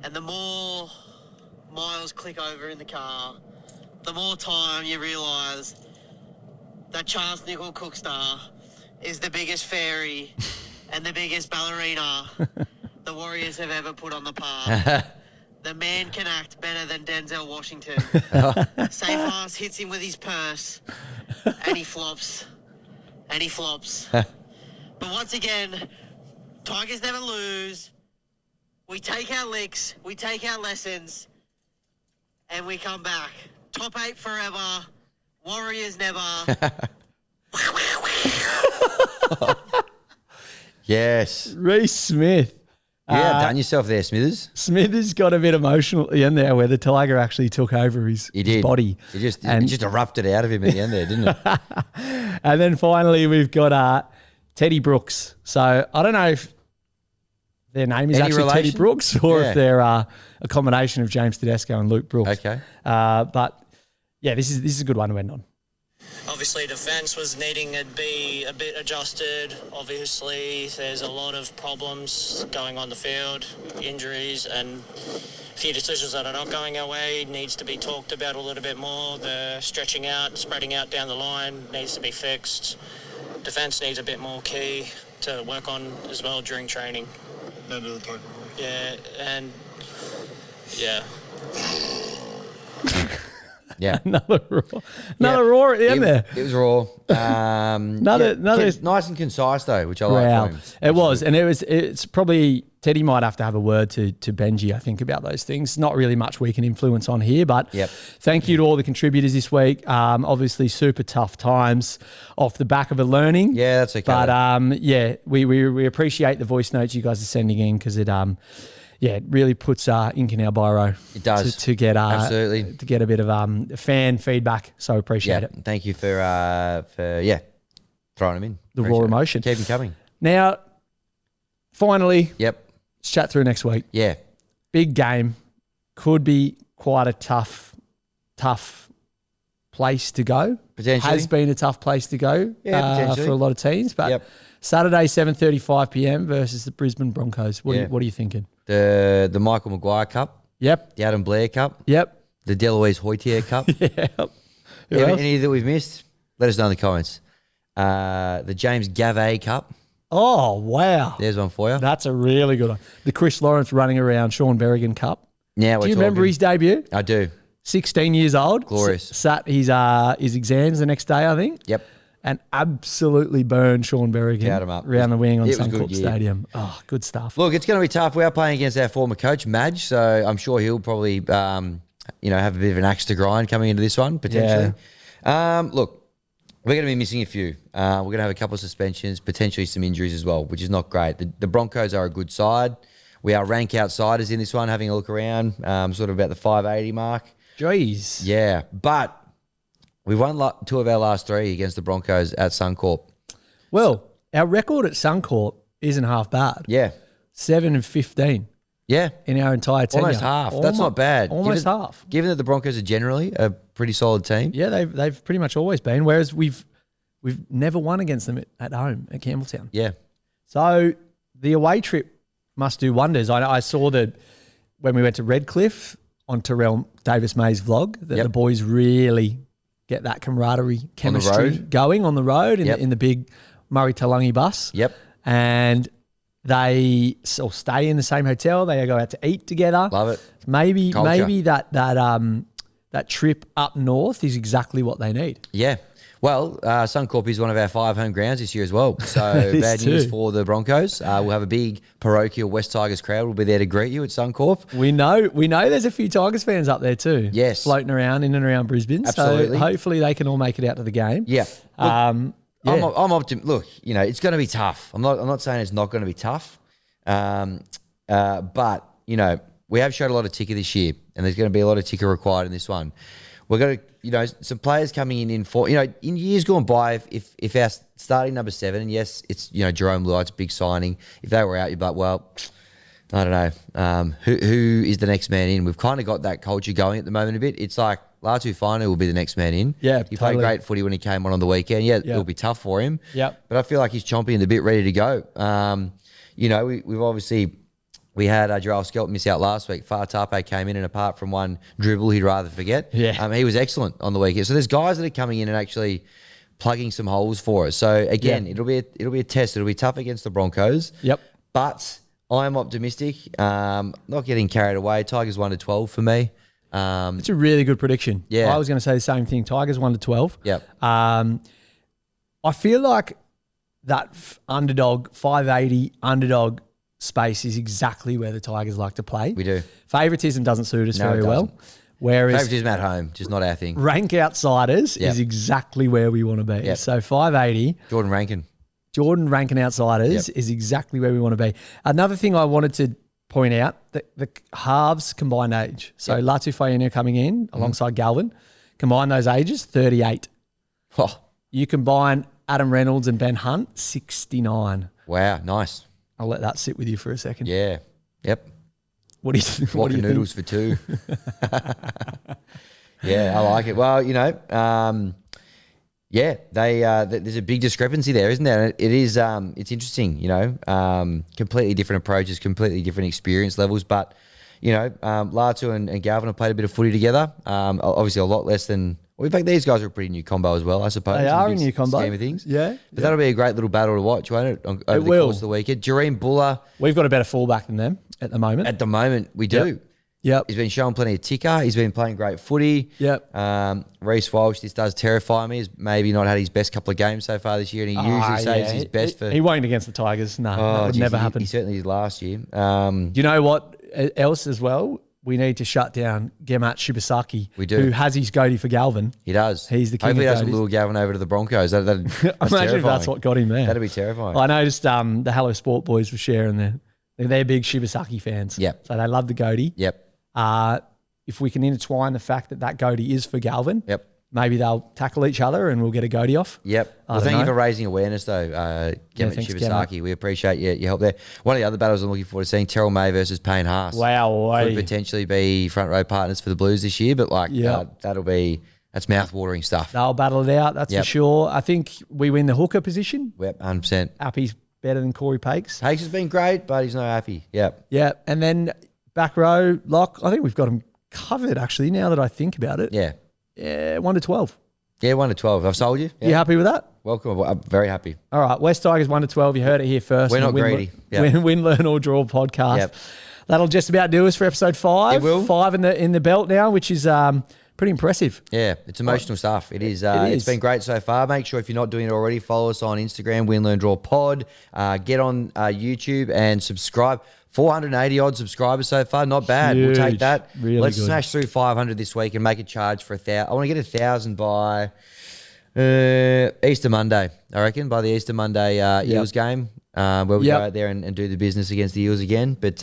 Speaker 7: and the more miles click over in the car, the more time you realise that Charles Nickel Cookstar is the biggest fairy and the biggest ballerina the Warriors have ever put on the park. The man can act better than Denzel Washington. Safe Ass hits him with his purse and he flops. And he flops. But once again, Tigers never lose. We take our licks, we take our lessons, and we come back. Top 8 forever. Warriors never.
Speaker 2: Yes.
Speaker 1: Reece Smith.
Speaker 2: Yeah, done yourself there, Smithers.
Speaker 1: Smithers got a bit emotional at the end there where the Tiger actually took over his body.
Speaker 2: It just erupted out of him at the end there, didn't it?
Speaker 1: And then finally we've got Teddy Brooks. So I don't know if their name is
Speaker 2: Any
Speaker 1: actually
Speaker 2: relation?
Speaker 1: Teddy Brooks or
Speaker 2: Yeah.
Speaker 1: if they're a combination of James Tedesco and Luke Brooks.
Speaker 2: Okay.
Speaker 1: But yeah, this is a good one to end on.
Speaker 8: Obviously, defence was needing to be a bit adjusted. Obviously, there's a lot of problems going on the field, injuries, and a few decisions that are not going our way. Needs to be talked about a little bit more. The stretching out, spreading out down the line needs to be fixed. Defence needs a bit more key to work on as well during training. Yeah, and yeah.
Speaker 2: Yeah.
Speaker 1: Another roar at the end there.
Speaker 2: It was raw.
Speaker 1: Another
Speaker 2: nice and concise though, which I like
Speaker 1: Wow.
Speaker 2: from him.
Speaker 1: It was, and it's probably Teddy might have to have a word to Benji, I think, about those things. Not really much we can influence on here, but
Speaker 2: Yep.
Speaker 1: thank you to all the contributors this week. Obviously, super tough times off the back of a learning.
Speaker 2: Yeah, that's okay.
Speaker 1: But yeah, we appreciate the voice notes you guys are sending in because it it really puts ink in our biro.
Speaker 2: It does.
Speaker 1: to get
Speaker 2: Absolutely.
Speaker 1: to get a bit of fan feedback. So appreciate
Speaker 2: Yeah,
Speaker 1: it.
Speaker 2: thank you for throwing them in.
Speaker 1: The raw
Speaker 2: Appreciate it.
Speaker 1: emotion.
Speaker 2: Keep them coming.
Speaker 1: Now, finally,
Speaker 2: Yep.
Speaker 1: let's chat through next week.
Speaker 2: Yeah.
Speaker 1: Big game. Could be quite a tough place to go.
Speaker 2: Potentially.
Speaker 1: Has been a tough place to go
Speaker 2: potentially.
Speaker 1: for a lot of teams. But
Speaker 2: Yep.
Speaker 1: Saturday, 7:35 p.m. versus the Brisbane Broncos. What are you thinking?
Speaker 2: The Michael Maguire Cup,
Speaker 1: Yep.
Speaker 2: the Adam Blair Cup,
Speaker 1: Yep.
Speaker 2: the Deloise Hoytier Cup.
Speaker 1: Yep. Who else?
Speaker 2: Any that we've missed? Let us know in the comments. The James Gavet Cup.
Speaker 1: Oh, wow.
Speaker 2: There's one for you.
Speaker 1: That's a really good one. The Chris Lawrence running around Sean Berrigan Cup.
Speaker 2: Now
Speaker 1: Do you remember his debut?
Speaker 2: I do.
Speaker 1: 16 years old.
Speaker 2: Glorious.
Speaker 1: Sat his exams the next day, I think.
Speaker 2: Yep.
Speaker 1: And absolutely burned Sean Berrigan
Speaker 2: Cowed him up.
Speaker 1: around the wing on
Speaker 2: It was good
Speaker 1: Suncorp
Speaker 2: gear.
Speaker 1: Stadium. Oh, good stuff.
Speaker 2: Look, it's going to be tough. We are playing against our former coach, Madge, so I'm sure he'll probably have a bit of an axe to grind coming into this one, potentially. Look, we're going to be missing a few. We're going to have a couple of suspensions, potentially some injuries as well, which is not great. The Broncos are a good side. We are rank outsiders in this one, having a look around, sort of about the 580 mark.
Speaker 1: Jeez.
Speaker 2: Yeah, but we've won 2 of our last 3 against the Broncos at Suncorp.
Speaker 1: Well, our record at Suncorp isn't half bad.
Speaker 2: Yeah.
Speaker 1: 7-15.
Speaker 2: Yeah.
Speaker 1: In our entire tenure.
Speaker 2: Almost half. That's not bad.
Speaker 1: Almost half.
Speaker 2: Given that the Broncos are generally a pretty solid team.
Speaker 1: Yeah, they've pretty much always been, whereas we've never won against them at home at Campbelltown.
Speaker 2: Yeah.
Speaker 1: So the away trip must do wonders. I saw that when we went to Redcliffe on Terrell Davis May's vlog that the boys really get that camaraderie, chemistry going on the road in the big Murray Talangi bus.
Speaker 2: Yep.
Speaker 1: And they all stay in the same hotel. They go out to eat together.
Speaker 2: Love it.
Speaker 1: Maybe that trip up north is exactly what they need.
Speaker 2: Yeah. Well, Suncorp is one of our 5 home grounds this year as well. So bad news for the Broncos. We'll have a big parochial West Tigers crowd. We'll be there to greet you at Suncorp.
Speaker 1: We know there's a few Tigers fans up there too.
Speaker 2: Yes.
Speaker 1: Floating around in and around Brisbane.
Speaker 2: Absolutely.
Speaker 1: So hopefully they can all make it out to the game.
Speaker 2: Yeah. Look,
Speaker 1: I'm
Speaker 2: optimistic. Look, it's going to be tough. I'm not saying it's not going to be tough. But, we have showed a lot of ticker this year, and there's going to be a lot of ticker required in this one. We're going to, some players coming in for, in years gone by, if our starting number 7, and yes, it's, Jerome Luai, it's a big signing. If they were out, you'd be like, well, I don't know. Who is the next man in? We've kind of got that culture going at the moment a bit. It's like Latu Finu will be the next man in.
Speaker 1: Yeah,
Speaker 2: he played great footy when he came on the weekend. Yeah, it'll be tough for him.
Speaker 1: Yeah.
Speaker 2: But I feel like he's chomping the bit, ready to go. We've obviously... We had Jarrell Skelton miss out last week. Fatape came in, and apart from one dribble he'd rather forget, he was excellent on the weekend. So there's guys that are coming in and actually plugging some holes for us. So again, it'll be a test. It'll be tough against the Broncos.
Speaker 1: Yep.
Speaker 2: But I'm optimistic. Not getting carried away. Tigers 1-12 for me.
Speaker 1: It's a really good prediction.
Speaker 2: Yeah.
Speaker 1: I was going to say the same thing. Tigers 1-12.
Speaker 2: Yep.
Speaker 1: I feel like that underdog 580 underdog space is exactly where the Tigers like to play.
Speaker 2: We do.
Speaker 1: Favoritism doesn't suit us very well. Whereas
Speaker 2: favoritism at home, just not our thing.
Speaker 1: Rank outsiders is exactly where we want to be.
Speaker 2: Yep.
Speaker 1: So 580.
Speaker 2: Jordan Rankin
Speaker 1: outsiders is exactly where we want to be. Another thing I wanted to point out, the halves combined age. So Latu Fainu coming in alongside Galvin. Combine those ages, 38.
Speaker 2: Oh.
Speaker 1: You combine Adam Reynolds and Ben Hunt, 69.
Speaker 2: Wow, nice.
Speaker 1: I'll let that sit with you for a second.
Speaker 2: Yeah. Yep.
Speaker 1: What do you think?
Speaker 2: Block of noodles for 2. Yeah, I like it. Well, there's a big discrepancy there, isn't there? It is. It's interesting. Completely different approaches, completely different experience levels. But Latu and Galvin have played a bit of footy together. Obviously, a lot less than. Well, in fact, these guys are a pretty new combo as well, I suppose.
Speaker 1: They are a new combo.
Speaker 2: Scheme of things.
Speaker 1: Yeah.
Speaker 2: But that'll be a great little battle to watch, won't it? Over the course of the weekend. Jareen Buller.
Speaker 1: We've got a better fullback than them at the moment.
Speaker 2: At the moment, we do.
Speaker 1: Yep.
Speaker 2: He's been showing plenty of ticker. He's been playing great footy.
Speaker 1: Yep.
Speaker 2: Reece Walsh, this does terrify me. He's maybe not had his best couple of games so far this year, and he usually saves his best for...
Speaker 1: He won't against the Tigers. No, that would never happen.
Speaker 2: He certainly did last year.
Speaker 1: Do you know what else as well? We need to shut down Gemat Shibasaki.
Speaker 2: We do.
Speaker 1: Who has his goatee for Galvin.
Speaker 2: He does.
Speaker 1: He's the king
Speaker 2: Hopefully
Speaker 1: of
Speaker 2: he doesn't lure Galvin over to the Broncos. That's
Speaker 1: Imagine
Speaker 2: terrifying.
Speaker 1: if that's what got him there.
Speaker 2: That'd be terrifying.
Speaker 1: I noticed the Hello Sport boys were sharing they're big Shibasaki fans.
Speaker 2: Yep.
Speaker 1: So they love the goatee.
Speaker 2: Yep.
Speaker 1: If we can intertwine the fact that goatee is for Galvin,
Speaker 2: yep.
Speaker 1: Maybe they'll tackle each other and we'll get a goatee off.
Speaker 2: Yep. Well, thank you for raising awareness, though, Gemat Shibasaki. We appreciate your help there. One of the other battles I'm looking forward to seeing, Terrell May versus Payne Haas.
Speaker 1: Wow.
Speaker 2: Could potentially be front row partners for the Blues this year, but that's mouth-watering stuff.
Speaker 1: They'll battle it out, that's for sure. I think we win the hooker position.
Speaker 2: Yep, 100%.
Speaker 1: Appy's better than Corey Pakes.
Speaker 2: Pakes has been great, but he's no Appy. Yep.
Speaker 1: Yeah, and then back row, lock, I think we've got him covered, actually, now that I think about it.
Speaker 2: Yeah.
Speaker 1: Yeah, 1-12.
Speaker 2: Yeah, 1-12. I've sold you.
Speaker 1: Yeah. You happy with that?
Speaker 2: Welcome. I'm very happy.
Speaker 1: All right. West Tigers 1-12. You heard it here first.
Speaker 2: We're not greedy.
Speaker 1: Win, learn, or draw podcast. Yep. That'll just about do us for episode 5.
Speaker 2: It will.
Speaker 1: 5 in the belt now, which is pretty impressive.
Speaker 2: Yeah, it's emotional stuff. It is. It's been great so far. Make sure if you're not doing it already, follow us on Instagram, Win, Learn, Draw Pod. Get on YouTube and subscribe. 480 odd subscribers so far. Not bad. We'll take
Speaker 1: Huge.
Speaker 2: that.
Speaker 1: Really
Speaker 2: Let's
Speaker 1: good.
Speaker 2: smash through 500 this week and make a charge for 1,000. I want to get 1,000 by Easter Monday, I reckon, by the Easter Monday Eels game, where we go out there and do the business against the Eels again. But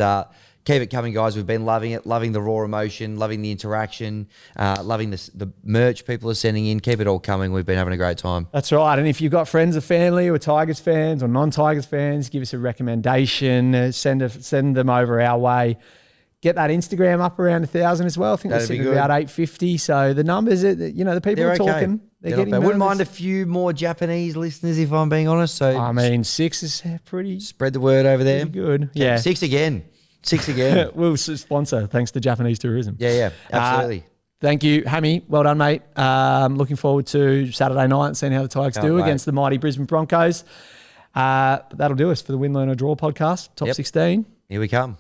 Speaker 2: keep it coming, guys. We've been loving it, loving the raw emotion, loving the interaction, loving the merch people are sending in. Keep it all coming. We've been having a great time.
Speaker 1: That's right. And if you've got friends or family who are Tigers fans or non-Tigers fans, give us a recommendation. Send them over our way. Get that Instagram up around 1,000 as well. I think we're sitting at about 850. So the numbers, the people
Speaker 2: They're
Speaker 1: are
Speaker 2: okay.
Speaker 1: talking. They're getting
Speaker 2: I wouldn't
Speaker 1: nervous.
Speaker 2: mind a few more Japanese listeners, if I'm being honest. So
Speaker 1: I mean, 6 is pretty
Speaker 2: spread the word over there.
Speaker 1: good. Yeah.
Speaker 2: 6 again. 6 again.
Speaker 1: We'll sponsor thanks to Japanese tourism.
Speaker 2: Yeah, absolutely.
Speaker 1: Thank you, Hammy. Well done, mate. Looking forward to Saturday night and seeing how the Tigers
Speaker 2: Can't
Speaker 1: do
Speaker 2: wait.
Speaker 1: against the mighty Brisbane Broncos. But that'll do us for the Win, Learn or Draw podcast, top 16.
Speaker 2: Here we come.